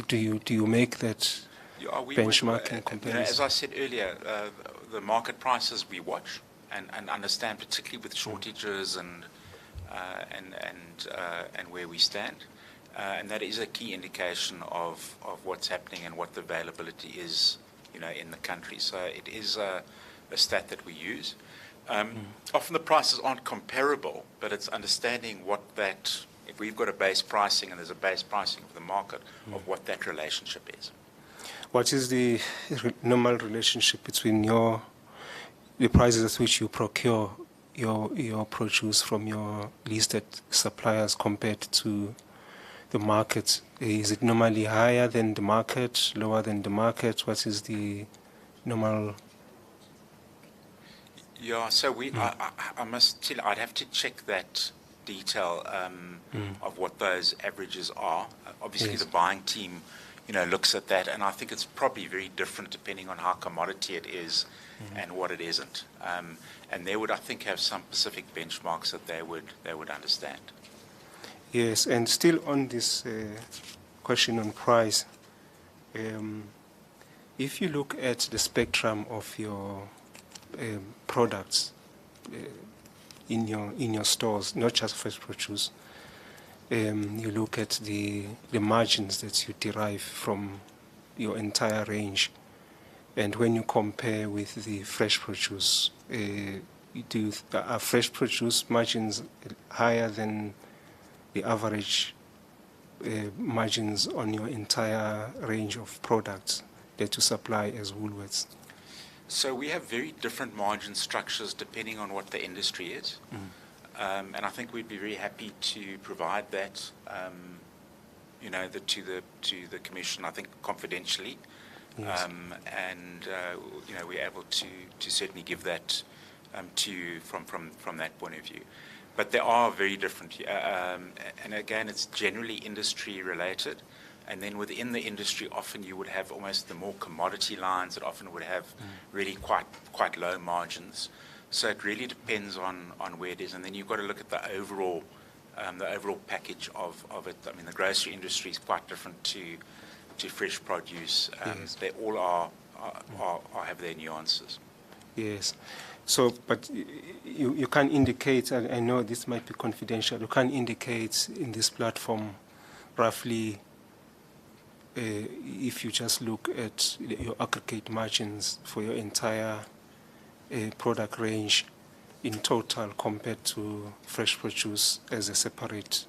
Do you make that benchmarking comparison? As I said earlier, the market prices we watch and understand, particularly with shortages and where we stand, and that is a key indication of what's happening and what the availability is, in the country. So it is a stat that we use. Often the prices aren't comparable, but it's understanding if we've got a base pricing and there's a base pricing of the market, of what that relationship is. What is the normal relationship between the prices at which you procure your produce from your listed suppliers compared to the market? Is it normally higher than the market, lower than the market? What is the normal? Yeah, so I must tell you, I'd have to check that detail of what those averages are. Obviously, Yes. the buying team, looks at that, and I think it's probably very different depending on how commodity it is and what it isn't. And they would, I think, have some specific benchmarks that they would understand. Yes, and still on this question on price, if you look at the spectrum of your products in your stores, not just fresh produce, you look at the margins that you derive from your entire range, and when you compare with the fresh produce, are fresh produce margins higher than the average margins on your entire range of products that you supply as Woolworths? So we have very different margin structures depending on what the industry is. And I think we'd be very happy to provide that, to the Commission, I think confidentially. Yes. We're able to certainly give that to you from that point of view. But they are very different. And again, it's generally industry related. And then within the industry, often you would have almost the more commodity lines that often would have really quite low margins. So it really depends on where it is. And then you've got to look at the overall package of it. I mean, the grocery industry is quite different to fresh produce. Yes. They all have their nuances. Yes. So, but you can indicate, I know this might be confidential, you can indicate in this platform roughly, if you just look at your aggregate margins for your entire product range in total compared to fresh produce as a separate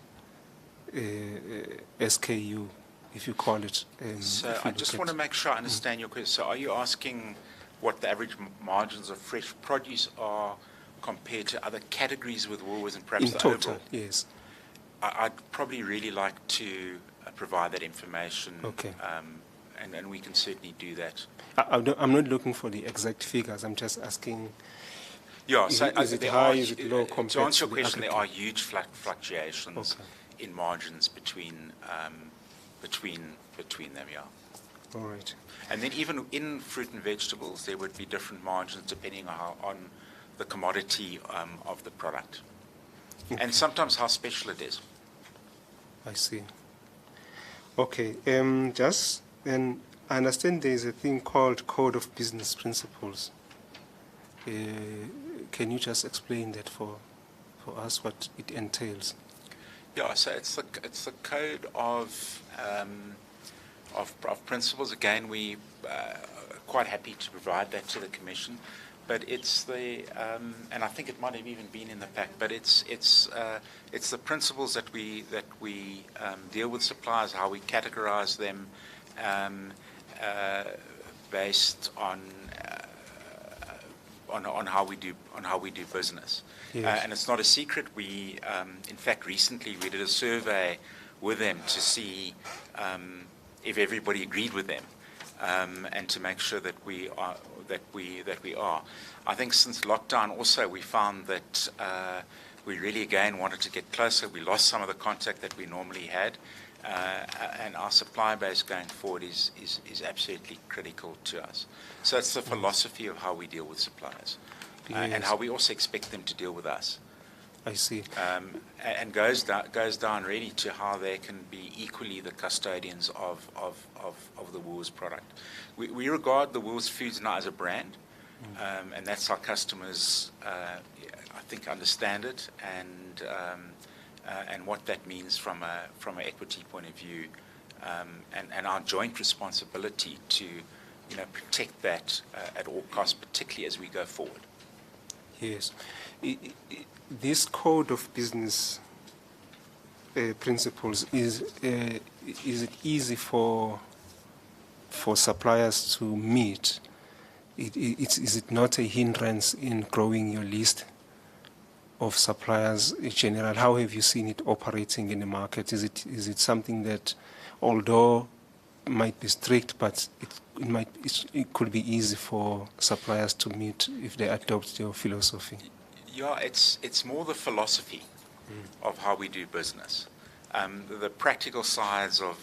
SKU, if you call it. So I just want to make sure I understand your question. So are you asking what the average margins of fresh produce are compared to other categories with Woolworths and perhaps in the total, overall? yes. I'd probably really like to provide that information. Okay. And we can certainly do that. I'm not looking for the exact figures. I'm just asking. Yeah, Is so it there high, are, is it low compared to answer to your the question, there aggregate? are huge fluctuations in margins between them, yeah. All right. And then even in fruit and vegetables, there would be different margins depending on the commodity of the product. And sometimes how special it is. I see. Okay. Just then, I understand there is a thing called Code of Business Principles. Can you just explain that for us, what it entails? Yeah, so it's the code of principles. Again, we quite happy to provide that to the Commission, but it's the and I think it might have even been in the pack. But it's the principles that we deal with suppliers, how we categorize them, based on how we do business. Yes. And it's not a secret. We, in fact, recently we did a survey with them to see if everybody agreed with them, and to make sure that we are. I think since lockdown also we found that we really again wanted to get closer. We lost some of the contact that we normally had, and our supply base going forward is absolutely critical to us. So it's the philosophy of how we deal with suppliers, and Yes. how we also expect them to deal with us. I see. And goes down really to how they can be equally the custodians of the Woolworths product. We regard the Woolworths Foods now as a brand, and that's how customers, I think, understand it, and what that means from an equity point of view, and our joint responsibility to protect that at all costs, particularly as we go forward. Yes. This Code of Business Principles, is it easy for suppliers to meet? Is it not a hindrance in growing your list of suppliers in general? How have you seen it operating in the market? Is it something that, although might be strict, but it could be easy for suppliers to meet if they adopt your philosophy? Yeah, it's more the philosophy of how we do business. The practical sides of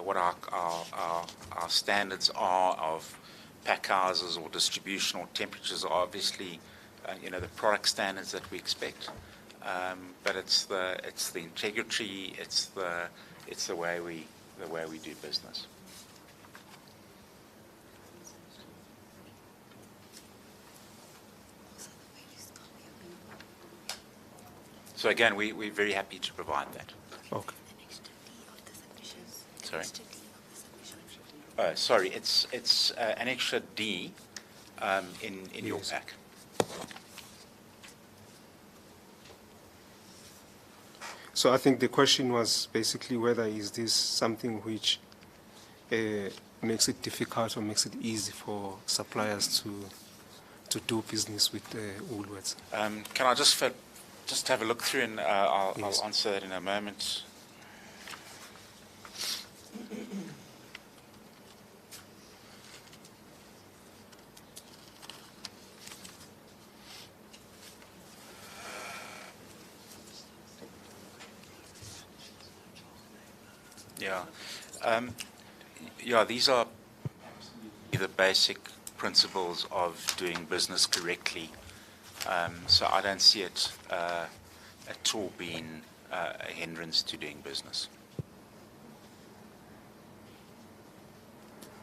what our standards are of pack houses or distributional temperatures are obviously the product standards that we expect. But it's the integrity, it's the way we do business. So again, we're very happy to provide that. Okay. Sorry. Sorry, it's Annexure D in your Yes. pack. So I think the question was basically whether is this something which makes it difficult or makes it easy for suppliers to do business with Woolworths. Can I just have a look through, and I'll Yes. answer that in a moment. Yeah. Yeah, these are the basic principles of doing business correctly. So I don't see it at all being a hindrance to doing business.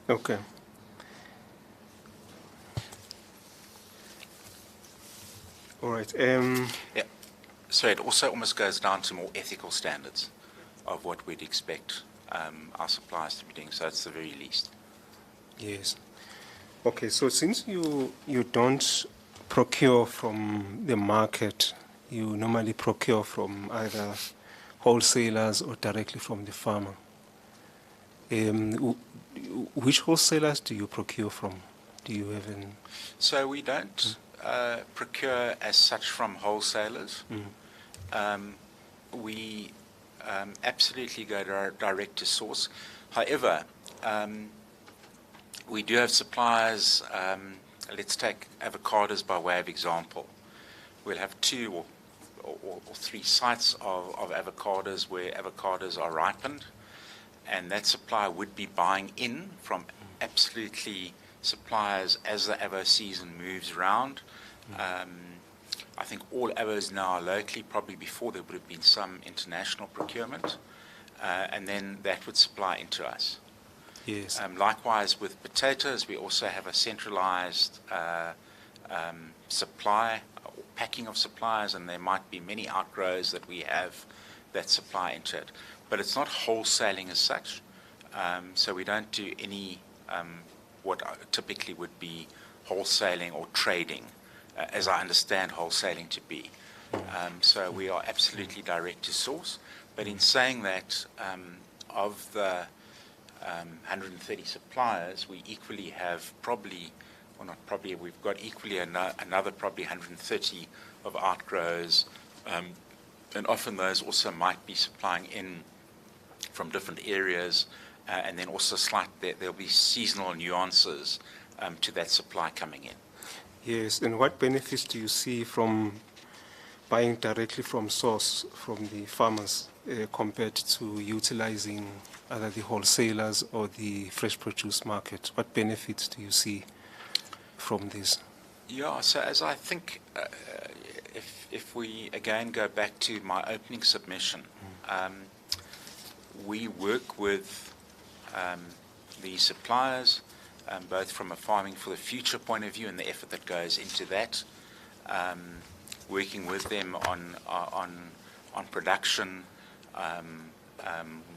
Okay. All right. Yeah. So it also almost goes down to more ethical standards of what we'd expect our suppliers to be doing. So it's the very least. Yes. Okay, so since you don't procure from the market, you normally procure from either wholesalers or directly from the farmer. Which wholesalers do you procure from? Do you have an... So we don't procure as such from wholesalers. We absolutely go direct to source. However, we do have suppliers. Let's take avocados by way of example. We'll have 2 or 3 sites of avocados where avocados are ripened, and that supplier would be buying in from absolutely suppliers as the avo season moves around. I think all avos now are locally. Probably before there would have been some international procurement, and then that would supply into us. Yes. Likewise with potatoes, we also have a centralized supply or packing of suppliers, and there might be many outgrows that we have that supply into it. But it's not wholesaling as such, so we don't do any what typically would be wholesaling or trading, as I understand wholesaling to be. So we are absolutely direct to source. But in saying that, of the 130 suppliers, we equally have probably, or not probably, we've got equally another probably 130 of outgrows, and often those also might be supplying in from different areas, and then also there'll be seasonal nuances to that supply coming in. Yes, and what benefits do you see from buying directly from source, from the farmers, compared to utilizing either the wholesalers or the fresh produce market? What benefits do you see from this? Yeah, so as I think, if we again go back to my opening submission, we work with the suppliers, both from a farming for the future point of view and the effort that goes into that, working with them on production,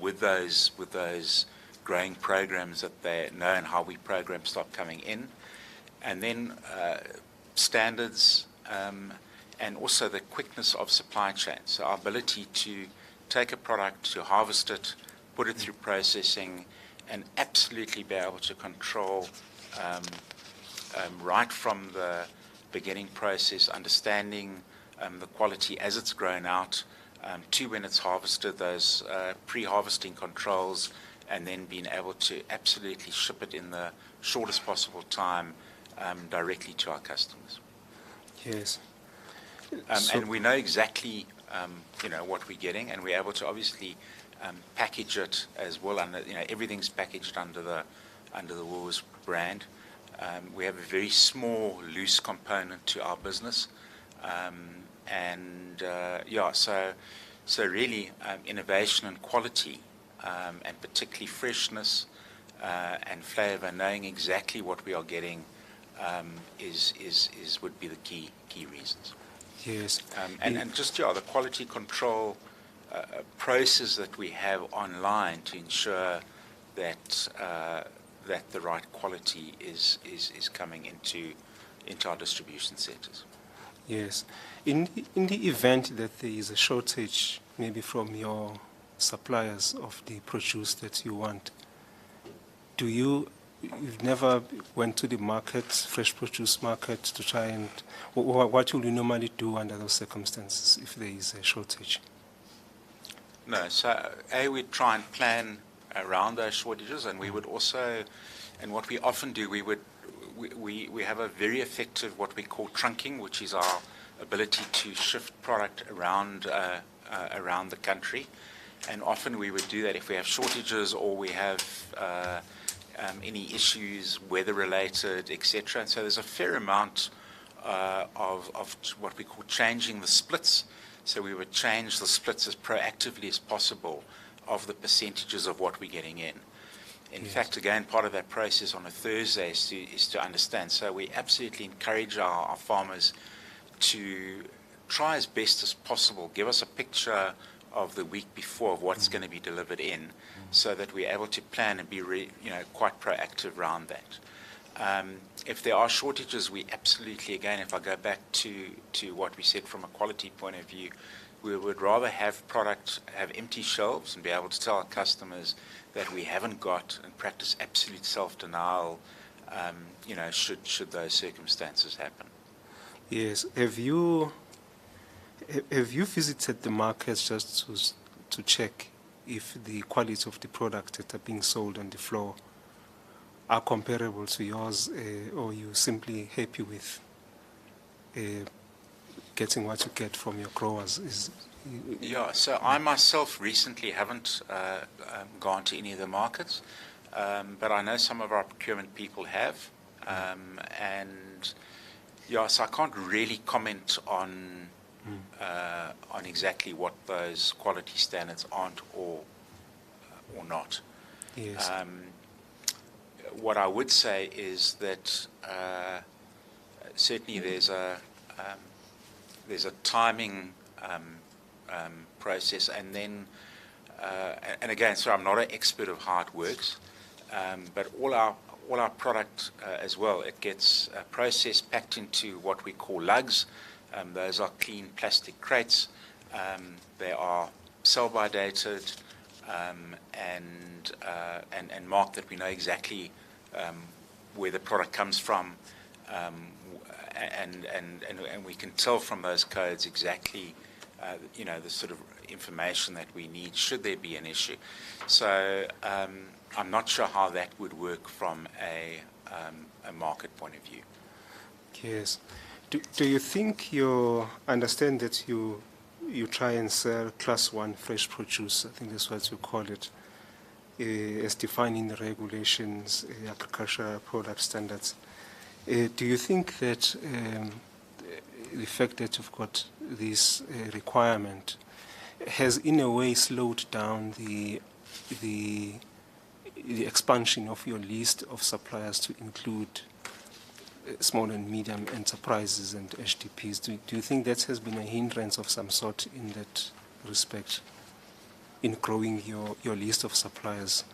with those growing programs that they know and how we programs start coming in, and then standards, and also the quickness of supply chain. So our ability to take a product, to harvest it, put it through processing, and absolutely be able to control right from the beginning process, understanding the quality as it's grown out, to when it's harvested, those pre-harvesting controls, and then being able to absolutely ship it in the shortest possible time directly to our customers. Yes. And we know exactly what we're getting, and we're able to obviously package it as well. Under everything's packaged under the Woolworths brand. We have a very small loose component to our business, so really innovation and quality, and particularly freshness and flavour, knowing exactly what we are getting would be the key reasons. Yes. And just the quality control process that we have online to ensure that that the right quality is coming into our distribution centres. Yes. In the event that there is a shortage, maybe from your suppliers of the produce that you want, you've never went to the market, fresh produce market, to try and, what will you normally do under those circumstances if there is a shortage? No, so we try and plan around those shortages, and we would also, and what we often do, we have a very effective what we call trunking, which is our ability to shift product around the country, And often we would do that if we have shortages or we have any issues, weather-related, etc. And so there's a fair amount of what we call changing the splits. So we would change the splits as proactively as possible of the percentages of what we're getting in. In fact, again, part of that process on a Thursday is to understand. So we absolutely encourage our farmers to try as best as possible, give us a picture of the week before of what's going to be delivered in, so that we're able to plan and be quite proactive around that. If there are shortages, we absolutely, again, if I go back to what we said from a quality point of view, we would rather have product, have empty shelves and be able to tell our customers that we haven't got, and practice absolute self-denial, should those circumstances happen. Yes. Have you visited the markets just to check if the quality of the products that are being sold on the floor are comparable to yours, or you simply happy with getting what you get from your growers? Yeah, so I myself recently haven't gone to any of the markets, but I know some of our procurement people have, and yeah, so I can't really comment on exactly what those quality standards aren't or not. Yes. What I would say is that certainly there's a timing process, and then and again, so I'm not an expert of how it works, but all our product as well, it gets processed, packed into what we call lugs. Those are clean plastic crates. They are sell-by dated and marked that we know exactly where the product comes from, and we can tell from those codes exactly the sort of information that we need should there be an issue. So I'm not sure how that would work from a market point of view. Yes. Do you think understand that you try and sell class 1 fresh produce, I think that's what you call it, as defined in the regulations, agricultural product standards. Do you think that the fact that you've got this requirement has in a way slowed down the expansion of your list of suppliers to include small and medium enterprises and HDPs? Do you think that has been a hindrance of some sort in that respect, in growing your list of suppliers?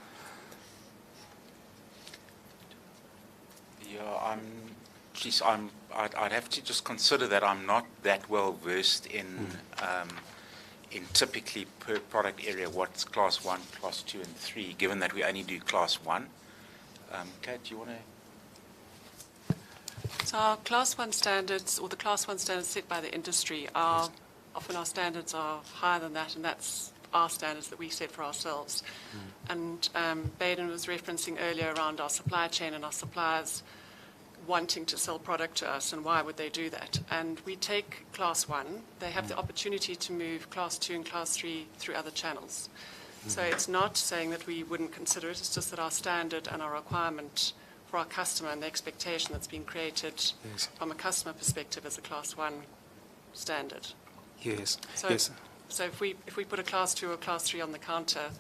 Yeah, I'd have to just consider that. I'm not that well versed in typically per product area what's class 1, class 2, and 3, given that we only do class 1. Kate, do you want to? So our class 1 standards, or the class 1 standards set by the industry, are often our standards are higher than that, and that's our standards that we set for ourselves. And Baden was referencing earlier around our supply chain and our suppliers wanting to sell product to us, and why would they do that? And we take class 1, they have the opportunity to move class 2 and class 3 through other channels. So it's not saying that we wouldn't consider it, it's just that our standard and our requirement for our customer and the expectation that's being created from a customer perspective as a class 1 standard. Yes. So, yes. So if we put a class 2 or class 3 on the counter,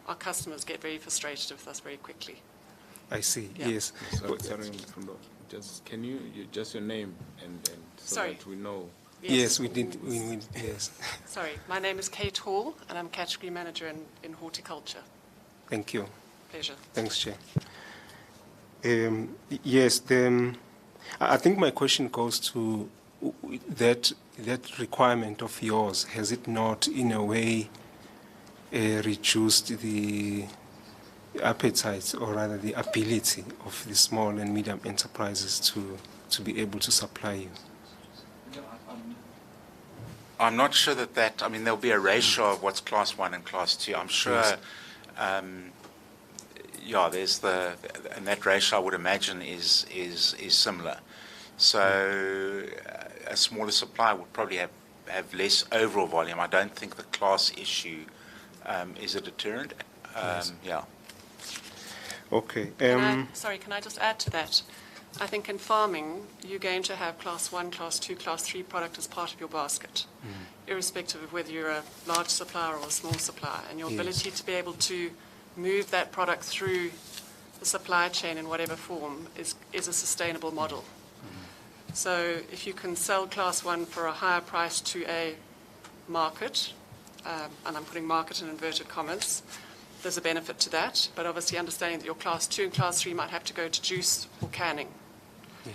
our customers get very frustrated with us very quickly. I see. Yeah. Yes. Sorry, can you just your name and so Sorry. that we know. Yes, we did. Yes. Sorry, my name is Kate Hall, and I'm category manager in horticulture. Thank you. Pleasure. Thanks, Chair. Yes, I think my question goes to that requirement of yours. Has it not, in a way, reduced the appetite, or rather the ability of the small and medium enterprises to be able to supply you? I'm not sure that I mean, there'll be a ratio of what's class 1 and class 2. I'm sure, there's and that ratio I would imagine is similar. So a smaller supplier would probably have less overall volume. I don't think the class issue is a deterrent. Yes. Yeah. Okay. Sorry, can I just add to that? I think in farming, you're going to have class 1, class 2, class 3 product as part of your basket, irrespective of whether you're a large supplier or a small supplier. And your Yes. ability to be able to move that product through the supply chain in whatever form is a sustainable model. So if you can sell class 1 for a higher price to a market, and I'm putting market in inverted commas, there's a benefit to that. But obviously understanding that your class 2 and class 3 might have to go to juice or canning.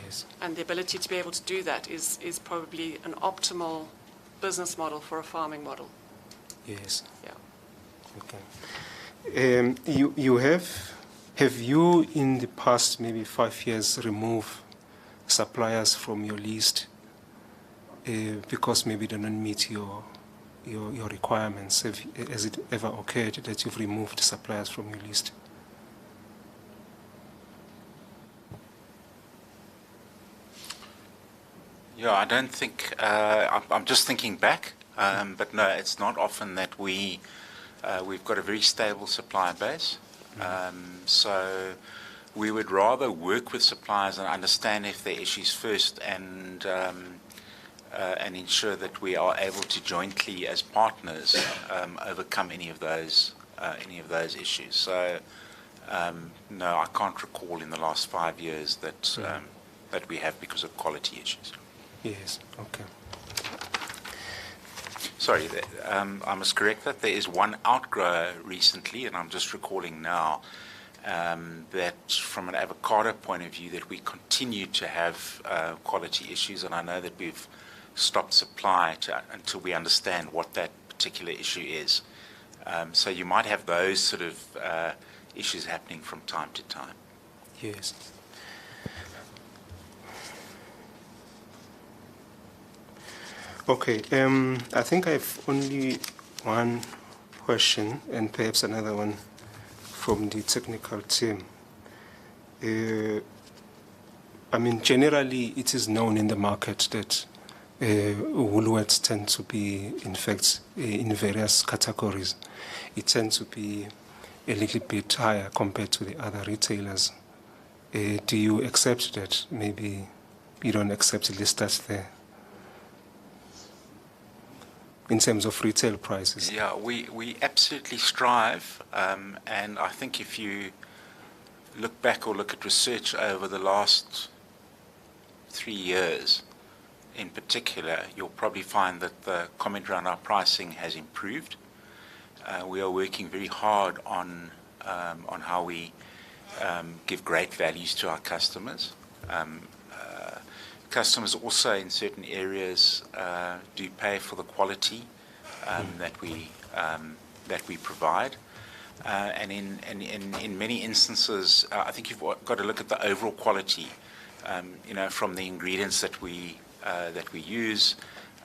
Yes. And the ability to be able to do that is probably an optimal business model for a farming model. Yes. Yeah. Okay. Have you in the past maybe 5 years removed suppliers from your list because maybe they don't meet your requirements? Has it ever occurred that you've removed suppliers from your list? Yeah, I don't think, I'm just thinking back, but no, it's not often that we've got a very stable supplier base. So we would rather work with suppliers and understand if there are issues first and ensure that we are able to jointly as partners overcome any of those issues. So no, I can't recall in the last 5 years that that we have because of quality issues. Yes. Okay. Sorry, I must correct that. There is one outgrower recently, and I'm just recalling now, that from an avocado point of view, that we continue to have quality issues, and I know that we've stopped supply until we understand what that particular issue is. So you might have those sort of issues happening from time to time. Yes. Okay. I think I have only one question and perhaps another one from the technical team. I mean, generally, it is known in the market that woolworths tend to be, in fact, in various categories, it tends to be a little bit higher compared to the other retailers. Do you accept that? Maybe you don't accept it, let's start there. In terms of retail prices? Yeah, we absolutely strive, and I think if you look back or look at research over the last 3 years in particular, you'll probably find that the comment around our pricing has improved. We are working very hard on how we give great values to our customers. Customers also in certain areas do pay for the quality that we provide, and in many instances, I think you've got to look at the overall quality. From the ingredients that we use,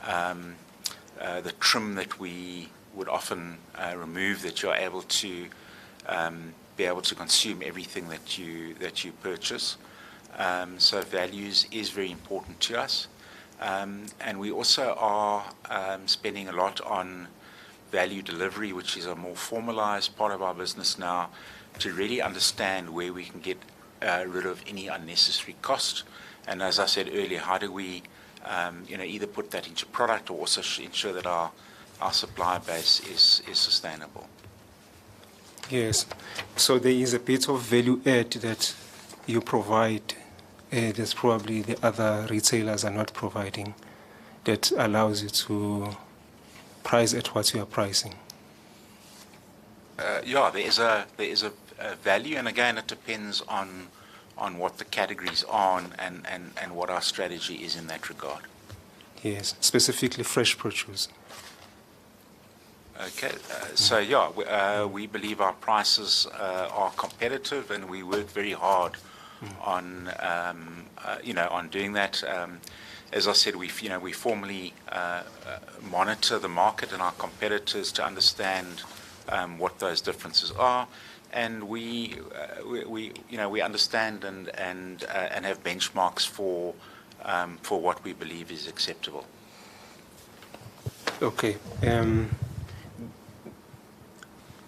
the trim that we would often remove, that you're able to be able to consume everything that you purchase. So values is very important to us. And we also are spending a lot on value delivery, which is a more formalized part of our business now, to really understand where we can get rid of any unnecessary cost. And as I said earlier, how do we either put that into product or also ensure that our supply base is sustainable. Yes. So there is a bit of value add that you provide that's probably the other retailers are not providing, that allows you to price at what you are pricing. Yeah, there is a value, and again, it depends on what the categories are and what our strategy is in that regard. Yes, specifically fresh produce. Okay, so yeah, we believe our prices are competitive, and we work very hard on doing that. As I said, we formally monitor the market and our competitors to understand what those differences are, and we understand and have benchmarks for what we believe is acceptable. Okay.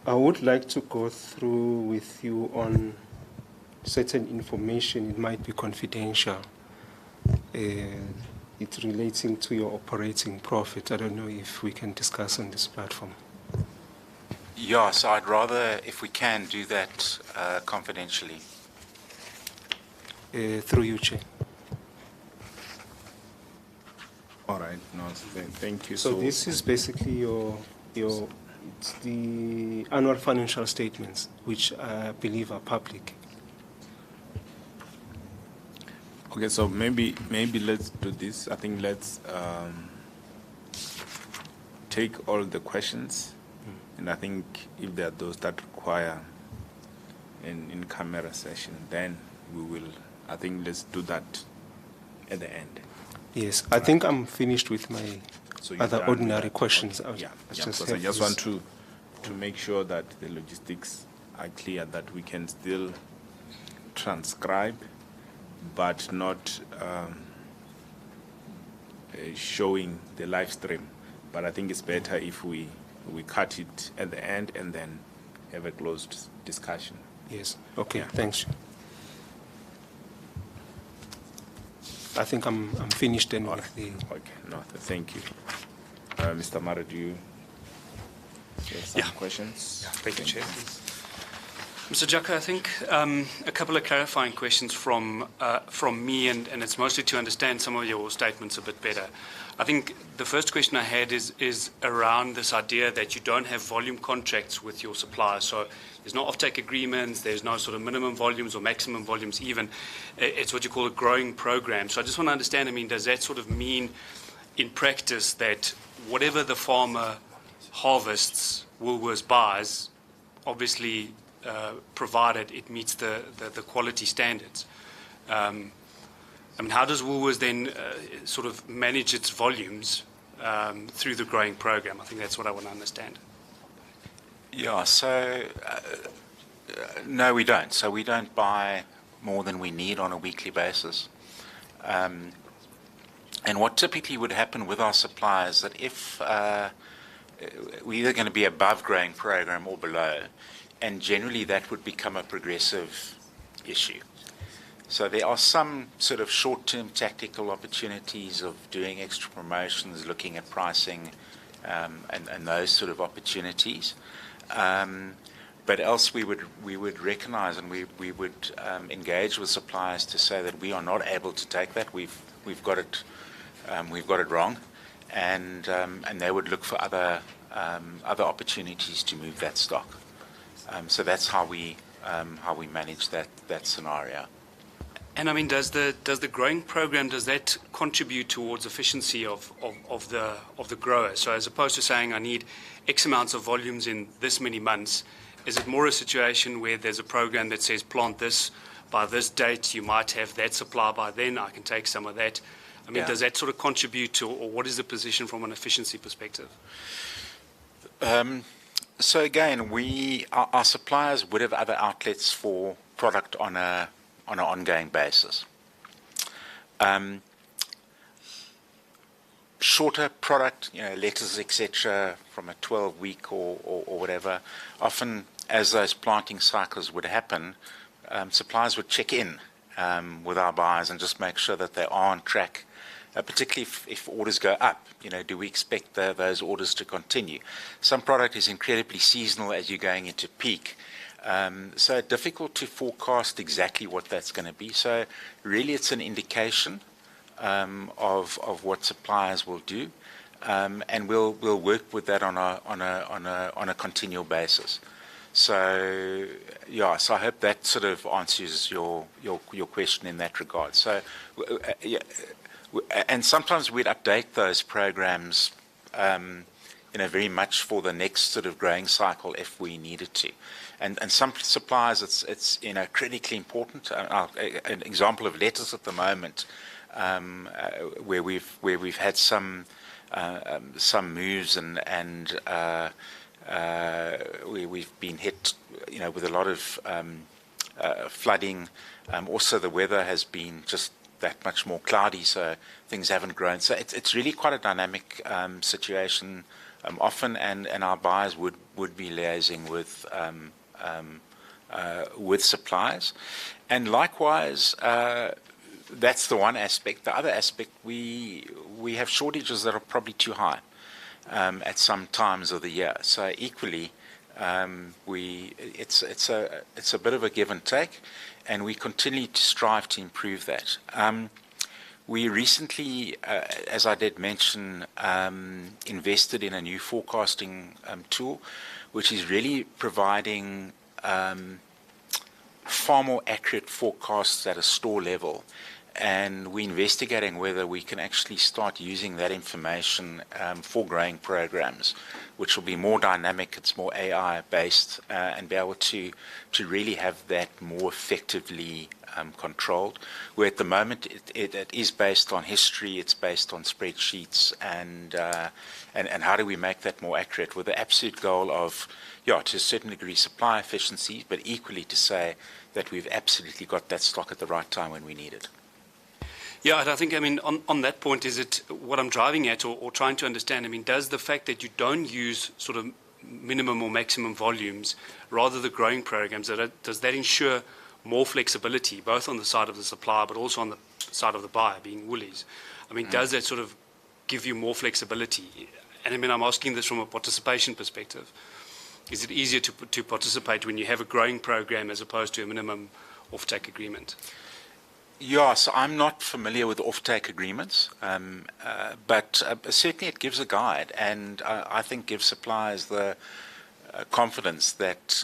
I would like to go through with you on certain information. It might be confidential. It's relating to your operating profit. I don't know if we can discuss on this platform. Yeah, so I'd rather, if we can, do that confidentially. Through you, Chair. All right, no, thank you. So this is basically it's the annual financial statements, which I believe are public. Okay, so maybe let's do this. I think let's take all the questions, and I think if there are those that require an in-camera session, then we will. I think let's do that at the end. Yes, I think I'm finished with my So you're other done with ordinary that? questions. Okay. Yeah, because I have just this- want to make sure that the logistics are clear, that we can still transcribe, but not showing the live stream. But I think it's better if we cut it at the end and then have a closed discussion. Yes. Okay. Yeah. Thanks. I think I'm finished then All with right. the. Okay. No, thank you. Mr. Mara, do you have some questions? Thank you, Chair. Mr. Jaka, I think a couple of clarifying questions from me, and it's mostly to understand some of your statements a bit better. I think the first question I had is around this idea that you don't have volume contracts with your suppliers. So there's no offtake agreements, there's no sort of minimum volumes or maximum volumes even. It's what you call a growing program. So I just want to understand, I mean, does that sort of mean in practice that whatever the farmer harvests, Woolworths buys, obviously provided it meets the quality standards? I mean, how does Woolworths then sort of manage its volumes through the growing program? I think that's what I want to understand. Yeah, so no, we don't. So we don't buy more than we need on a weekly basis. And what typically would happen with our suppliers that if we're either going to be above growing program or below, and generally that would become a progressive issue. So there are some sort of short-term tactical opportunities of doing extra promotions, looking at pricing, and those sort of opportunities. But else we would recognize and we would engage with suppliers to say that we are not able to take that. We've got it wrong, and they would look for other opportunities to move that stock. So that's how we manage that scenario. And I mean, does the growing program, does that contribute towards efficiency of the grower? So as opposed to saying I need X amounts of volumes in this many months, is it more a situation where there's a program that says plant this by this date, you might have that supply by then, I can take some of that? I mean, does that sort of contribute to, or what is the position from an efficiency perspective? So again, our suppliers would have other outlets for product on an ongoing basis. Shorter product, letters, etc., from a 12-week or whatever, often as those planting cycles would happen, suppliers would check in with our buyers and just make sure that they are on track, particularly if orders go up. Do we expect those orders to continue? Some product is incredibly seasonal as you're going into peak. So difficult to forecast exactly what that's going to be. So really it's an indication of what suppliers will do, and we'll work with that on a continual basis. So so I hope that sort of answers your question in that regard. So and sometimes we'd update those programs very much for the next sort of growing cycle if we needed to. And some suppliers, it's critically important. An example of lettuce at the moment, where we've had some moves and we've been hit, with a lot of flooding. Also, the weather has been just that much more cloudy, so things haven't grown. So it's really quite a dynamic situation often, and our buyers would be liaising with suppliers. And likewise, that's the one aspect. The other aspect, we have shortages that are probably too high at some times of the year. So equally, it's a bit of a give and take, and we continue to strive to improve that. We recently, as I did mention, invested in a new forecasting tool, which is really providing far more accurate forecasts at a store level. And we're investigating whether we can actually start using that information for growing programs, which will be more dynamic, it's more AI-based, and be able to really have that more effectively controlled. Where at the moment it is based on history, it's based on spreadsheets, and how do we make that more accurate with the absolute goal of, to a certain degree, supply efficiency, but equally to say that we've absolutely got that stock at the right time when we need it. Yeah, and I think, on that point, is it what I'm driving at or trying to understand, does the fact that you don't use sort of minimum or maximum volumes, rather the growing programs, does that ensure more flexibility, both on the side of the supplier, but also on the side of the buyer, being Woolies? Does that sort of give you more flexibility? And I'm asking this from a participation perspective. Is it easier to participate when you have a growing program as opposed to a minimum offtake agreement? Yeah, so I'm not familiar with offtake agreements, but certainly it gives a guide, and I think gives suppliers the confidence that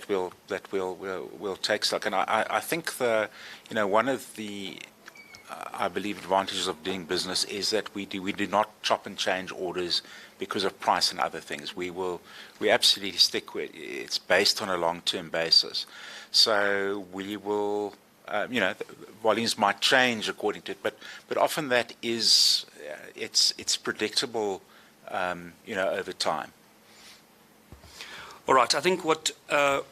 we'll take stock. And I think one of the I believe advantages of doing business is that we do not chop and change orders because of price and other things. We absolutely stick with it's based on a long-term basis. So we will. Volumes might change according to it, but often that is it's predictable, over time. All right. I think what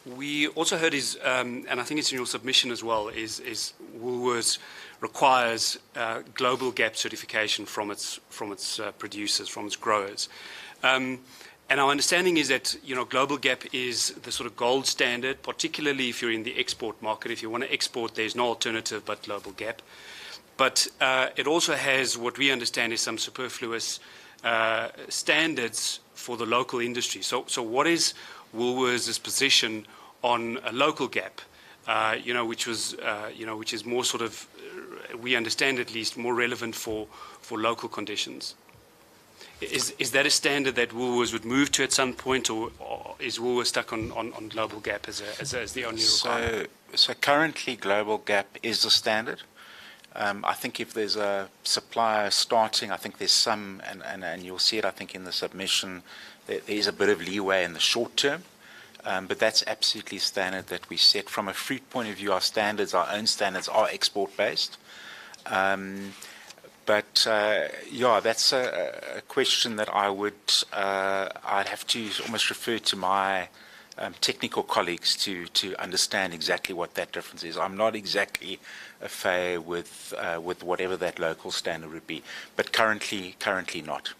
we also heard is, and I think it's in your submission as well, is Woolworths requires global gap certification from its producers, from its growers. And our understanding is that, global gap is the sort of gold standard, particularly if you're in the export market. If you want to export, there's no alternative but global gap. But it also has what we understand is some superfluous standards for the local industry. So what is Woolworths' position on a local gap, which is more sort of, we understand at least, more relevant for local conditions? Is that a standard that Woolworths would move to at some point, or is Woolworths stuck on global gap as the only requirement? So currently, global gap is the standard. I think if there's a supplier starting, I think there's some, and you'll see it, I think, in the submission, there is a bit of leeway in the short term, but that's absolutely standard that we set. From a fruit point of view, our own standards are export-based. But that's a question that I'd have to almost refer to my technical colleagues to understand exactly what that difference is. I'm not exactly affair with whatever that local standard would be, but currently not.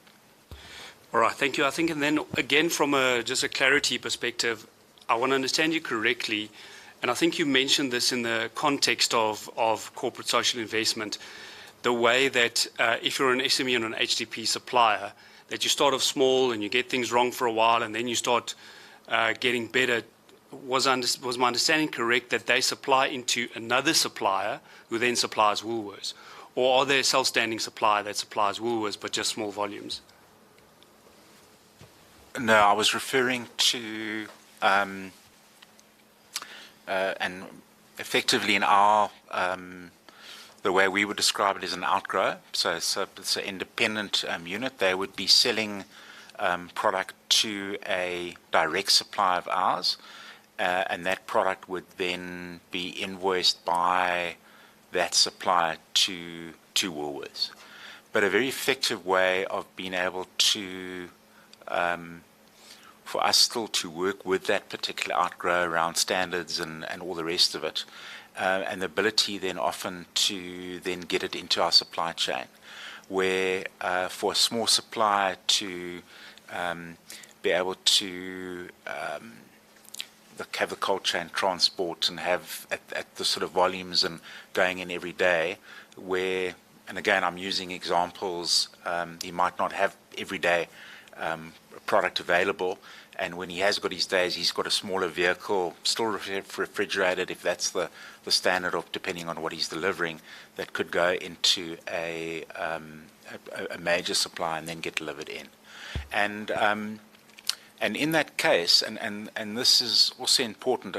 All right, thank you. I think, and then again, from just a clarity perspective, I want to understand you correctly, and I think you mentioned this in the context of corporate social investment. The way that if you're an SME and an HDP supplier, that you start off small and you get things wrong for a while and then you start getting better. Was my understanding correct that they supply into another supplier who then supplies Woolworths? Or are they a self-standing supplier that supplies Woolworths but just small volumes? No, I was referring to, and effectively in our the way we would describe it is an outgrower. So it's an independent unit. They would be selling product to a direct supplier of ours, and that product would then be invoiced by that supplier to Woolworths. But a very effective way of being able to, for us still to work with that particular outgrower around standards and all the rest of it, and the ability then often to then get it into our supply chain, where for a small supplier to be able to have the cold chain transport and have at the sort of volumes and going in every day where, and again, I'm using examples, he might not have everyday product available, and when he has got his days, he's got a smaller vehicle, still refrigerated, if that's the standard of depending on what he's delivering, that could go into a major supply and then get delivered in. And in that case, and this is also important,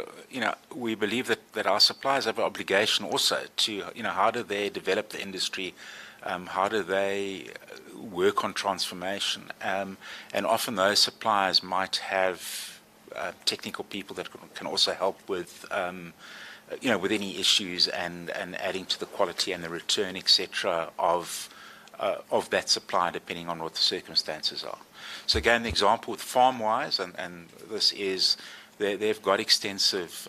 we believe that our suppliers have an obligation also to, how do they develop the industry, how do they work on transformation, and often those suppliers might have technical people that can also help with, with any issues and adding to the quality and the return, etc., of that supply, depending on what the circumstances are. So again, the example with FarmWise, and this is, they've got extensive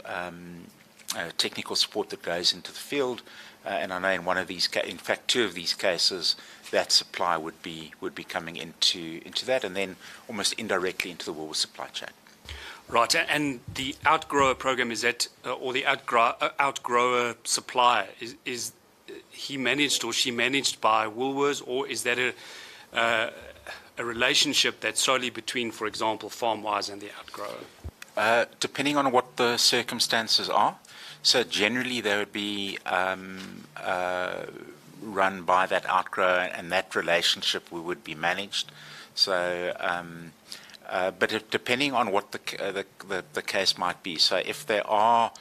technical support that goes into the field, and I know in one of these, in fact, two of these cases, that supply would be coming into that, and then almost indirectly into the Woolworths supply chain. Right, and the outgrower program, is that, or the outgrower supplier, is he managed or she managed by Woolworths, or is that a relationship that's solely between, for example, FarmWise and the outgrower? Depending on what the circumstances are. So generally they would be run by that outgrower, and that relationship would be managed. So, but depending on what the case might be. So if there are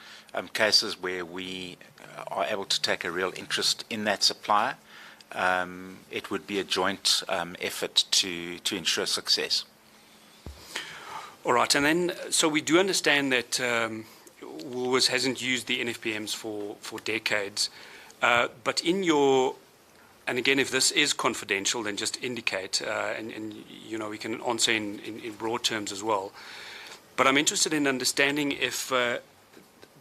cases where we are able to take a real interest in that supplier, it would be a joint effort to ensure success. All right, and then, so we do understand that Woolworths hasn't used the NFPMs for decades, but in your, and again, if this is confidential, then just indicate, and we can answer in broad terms as well. But I'm interested in understanding if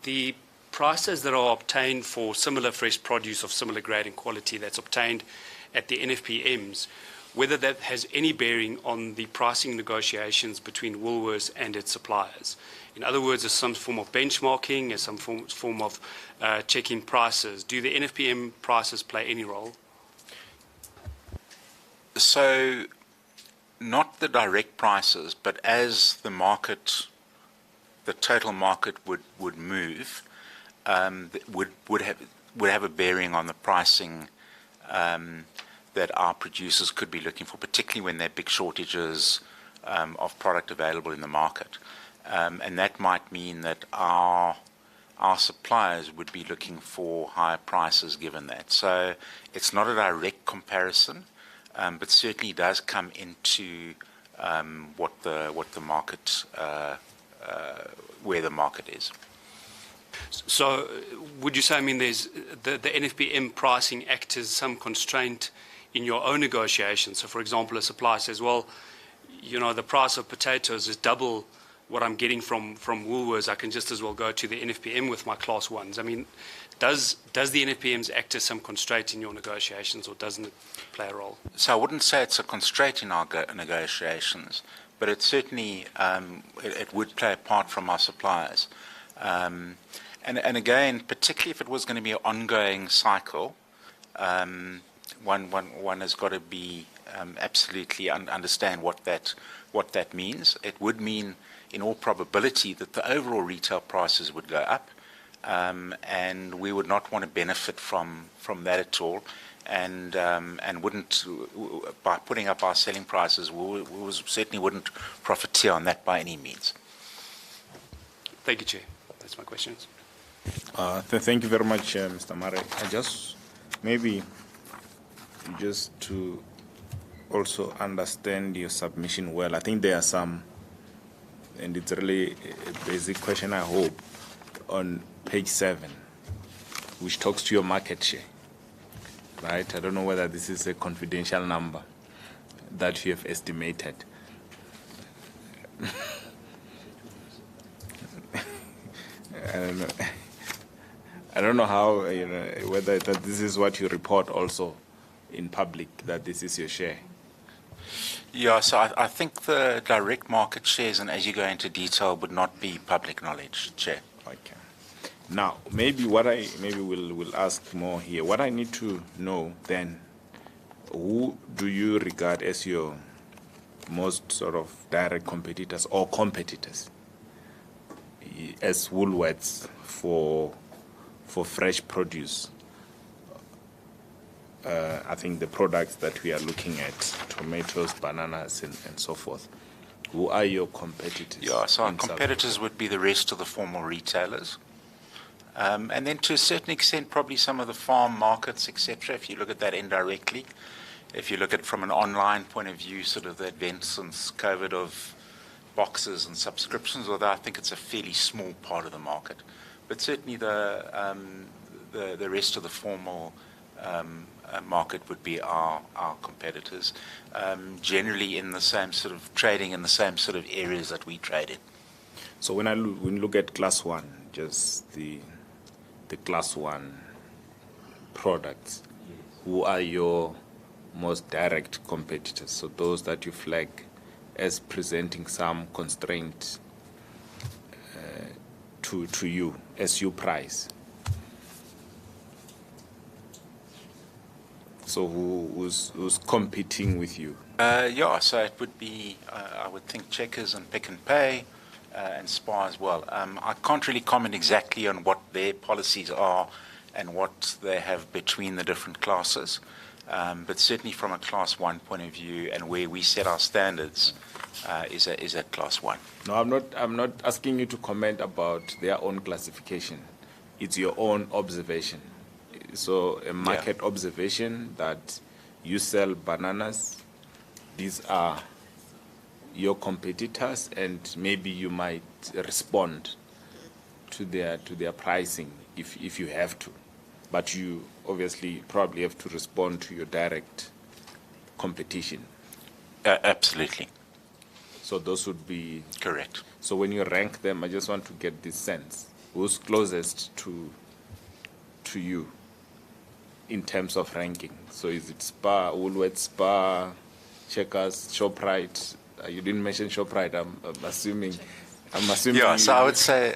the prices that are obtained for similar fresh produce of similar grade and quality that's obtained at the NFPMs, whether that has any bearing on the pricing negotiations between Woolworths and its suppliers. In other words, is some form of benchmarking, is some form of checking prices. Do the NFPM prices play any role? So, not the direct prices, but as the market, the total market would move, would have a bearing on the pricing that our producers could be looking for, particularly when there are big shortages of product available in the market. And that might mean that our suppliers would be looking for higher prices given that. So it's not a direct comparison, but certainly does come into what the market, where the market is. So would you say, I mean, there's the NFPM pricing acts as some constraint in your own negotiations? So, for example, a supplier says, well, the price of potatoes is double what I'm getting from Woolworths. I can just as well go to the NFPM with my class ones. I mean, does the NFPMs act as some constraint in your negotiations, or doesn't it play a role? So I wouldn't say it's a constraint in our negotiations, but it certainly it would play a part from our suppliers. And again, particularly if it was going to be an ongoing cycle, one has got to be absolutely understand what that means. It would mean, in all probability, that the overall retail prices would go up, and we would not want to benefit from that at all, and wouldn't, by putting up our selling prices, we certainly wouldn't profiteer on that by any means. Thank you, Chair. That's my questions. Thank you very much, Mr. Murray. I just maybe just to also understand your submission well. I think there are some, and it's really a basic question, I hope, on page 7, which talks to your market share, right? I don't know whether this is a confidential number that you have estimated. I don't know how, whether that this is what you report also in public, that this is your share. Yeah, so I think the direct market shares, and as you go into detail, would not be public knowledge, Chair. Okay. Now, maybe we'll ask more here. What I need to know then, who do you regard as your most sort of direct competitors or competitors as Woolworths for fresh produce? I think the products that we are looking at, tomatoes, bananas, and so forth. Who are your competitors? Yeah, so our in South competitors would be the rest of the formal retailers. And then to a certain extent, probably some of the farm markets, etc., if you look at that indirectly. If you look at it from an online point of view, sort of the advent since COVID of boxes and subscriptions, although I think it's a fairly small part of the market. But certainly the rest of the formal market would be our competitors, generally in the same sort of trading in the same sort of areas that we trade in. So when we look at class one, just the class one products, who are your most direct competitors? So those that you flag as presenting some constraint to you as you price. So who's competing with you? Yeah, so it would be, I would think, Checkers and Pick and Pay, and Spar as well. I can't really comment exactly on what their policies are and what they have between the different classes, but certainly from a class one point of view and where we set our standards is at class one. No, I'm not asking you to comment about their own classification. It's your own observation. So a market observation that you sell bananas, these are your competitors, and maybe you might respond to their pricing if you have to. But you obviously probably have to respond to your direct competition. Absolutely. So those would be... Correct. So when you rank them, I just want to get this sense. Who's closest to you in terms of ranking? So is it Spar, Woolworths, Spar, Checkers, ShopRite? You didn't mention ShopRite, I'm assuming. Yeah, so I would say,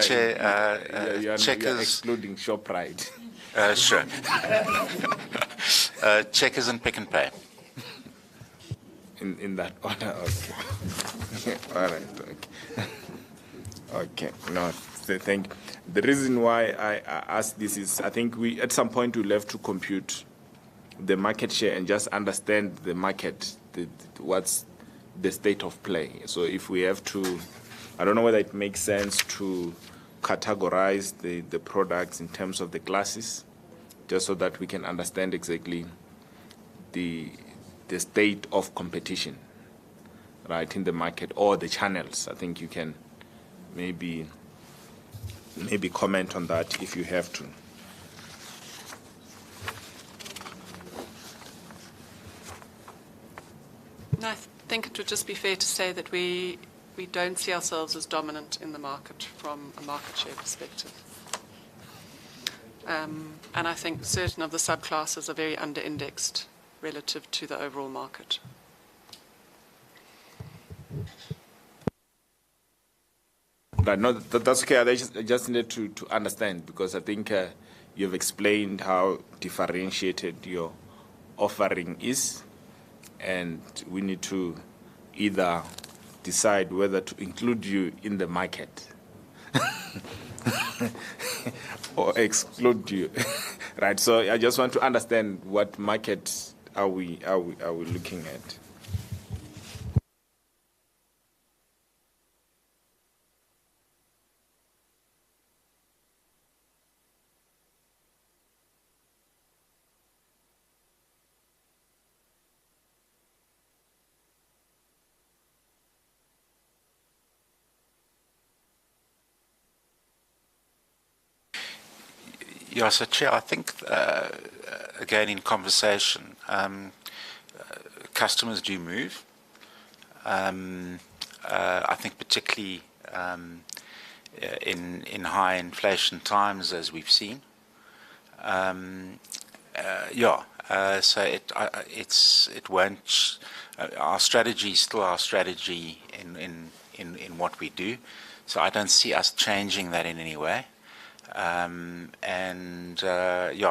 Chair, you're Checkers, excluding ShopRite. Sure. Checkers and Pick and Pay. In that order, okay. All right, okay. Okay, no, thank you. The reason why I ask this is I think at some point we'll have to compute the market share and just understand the market, what's the state of play. So if we have to, I don't know whether it makes sense to categorize the products in terms of the classes, just so that we can understand exactly the state of competition, right, in the market or the channels. I think you can maybe comment on that if you have to. No, I think it would just be fair to say that we don't see ourselves as dominant in the market from a market share perspective. And I think certain of the subclasses are very under-indexed relative to the overall market. Right, no, that's okay. I just needed to understand, because I think you've explained how differentiated your offering is, and we need to either decide whether to include you in the market or exclude you. Right, so I just want to understand what market are we looking at. Yeah, so Chair, I think, again, in conversation, customers do move. I think particularly in high inflation times, as we've seen. So it won't. Our strategy is still our strategy in what we do. So I don't see us changing that in any way.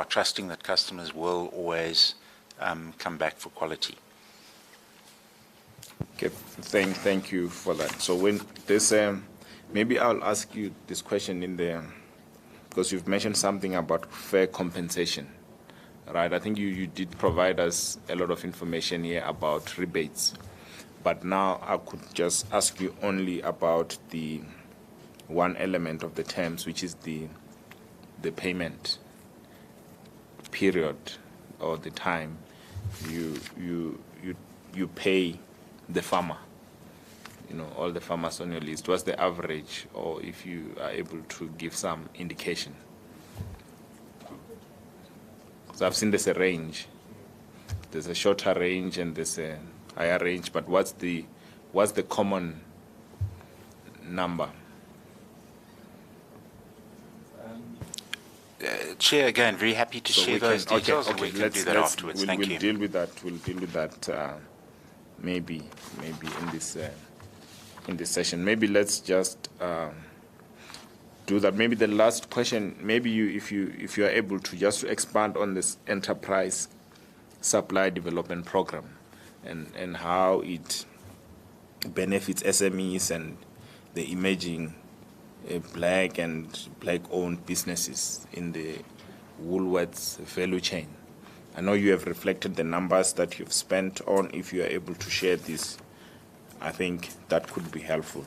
Trusting that customers will always come back for quality. Okay, thank you for that. So when this, maybe I'll ask you this question in there, because you've mentioned something about fair compensation, right? I think you did provide us a lot of information here about rebates, but now I could just ask you only about the one element of the terms, which is the payment period, or the time you pay the farmer, all the farmers on your list. What's the average, or if you are able to give some indication? So I've seen there's a range. There's a shorter range and there's a higher range, but what's the common number? Chair, again, very happy to share those details, and we can do that afterwards. Thank you. We'll deal with that. We'll deal with that maybe in this session. Maybe let's just do that. Maybe the last question. Maybe if you are able to just expand on this enterprise supply development program and how it benefits SMEs and the emerging black and black-owned businesses in the Woolworths value chain. I know you have reflected the numbers that you've spent on. If you are able to share this, I think that could be helpful.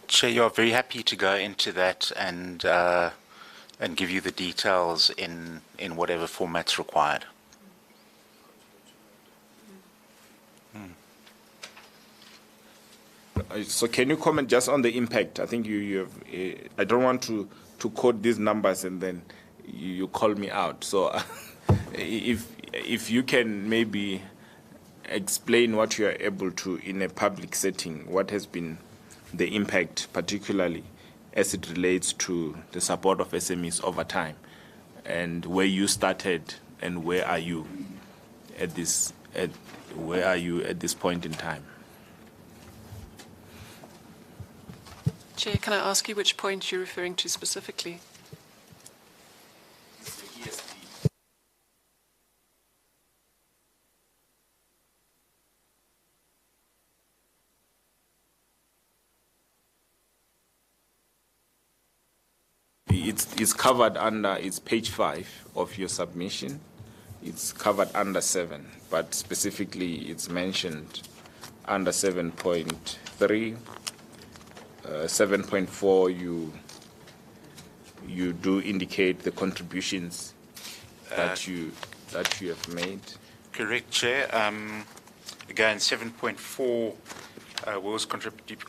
Chair, you're very happy to go into that and give you the details in whatever format's required. So can you comment just on the impact? I think you have, I don't want to quote these numbers and then you call me out. So if you can maybe explain what you are able to in a public setting, what has been the impact, particularly as it relates to the support of SMEs over time, and where you started and where are you at this point in time? Chair, can I ask you which point you're referring to specifically? It's covered under, it's page 5 of your submission. It's covered under 7, but specifically it's mentioned under 7.3. 7.4, you do indicate the contributions that you have made. Correct, Chair. Again, 7.4 Wills contributed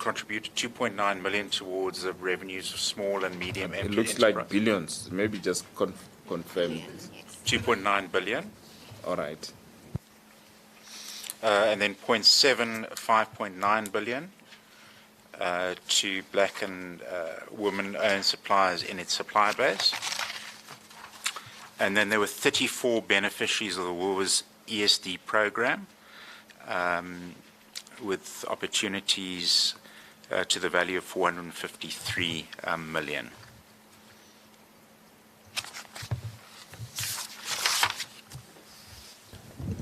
2.9 million towards the revenues of small and medium It looks like billions. Maybe just confirm. 2.9 billion. All right. And then 0.7, 5.9 billion to black and women-owned suppliers in its supply base. And then there were 34 beneficiaries of the Woolworths ESD program, with opportunities to the value of 453 million.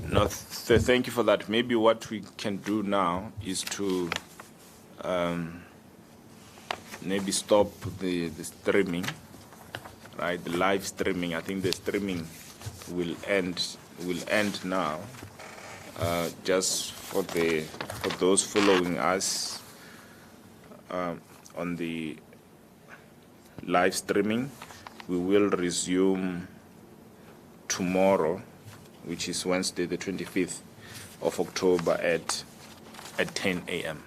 No, thank you for that. Maybe what we can do now is to maybe stop the streaming, right? The live streaming. I think the streaming will end now. Just for those following us on the live streaming, we will resume tomorrow, which is Wednesday, the 25th of October at 10 a.m.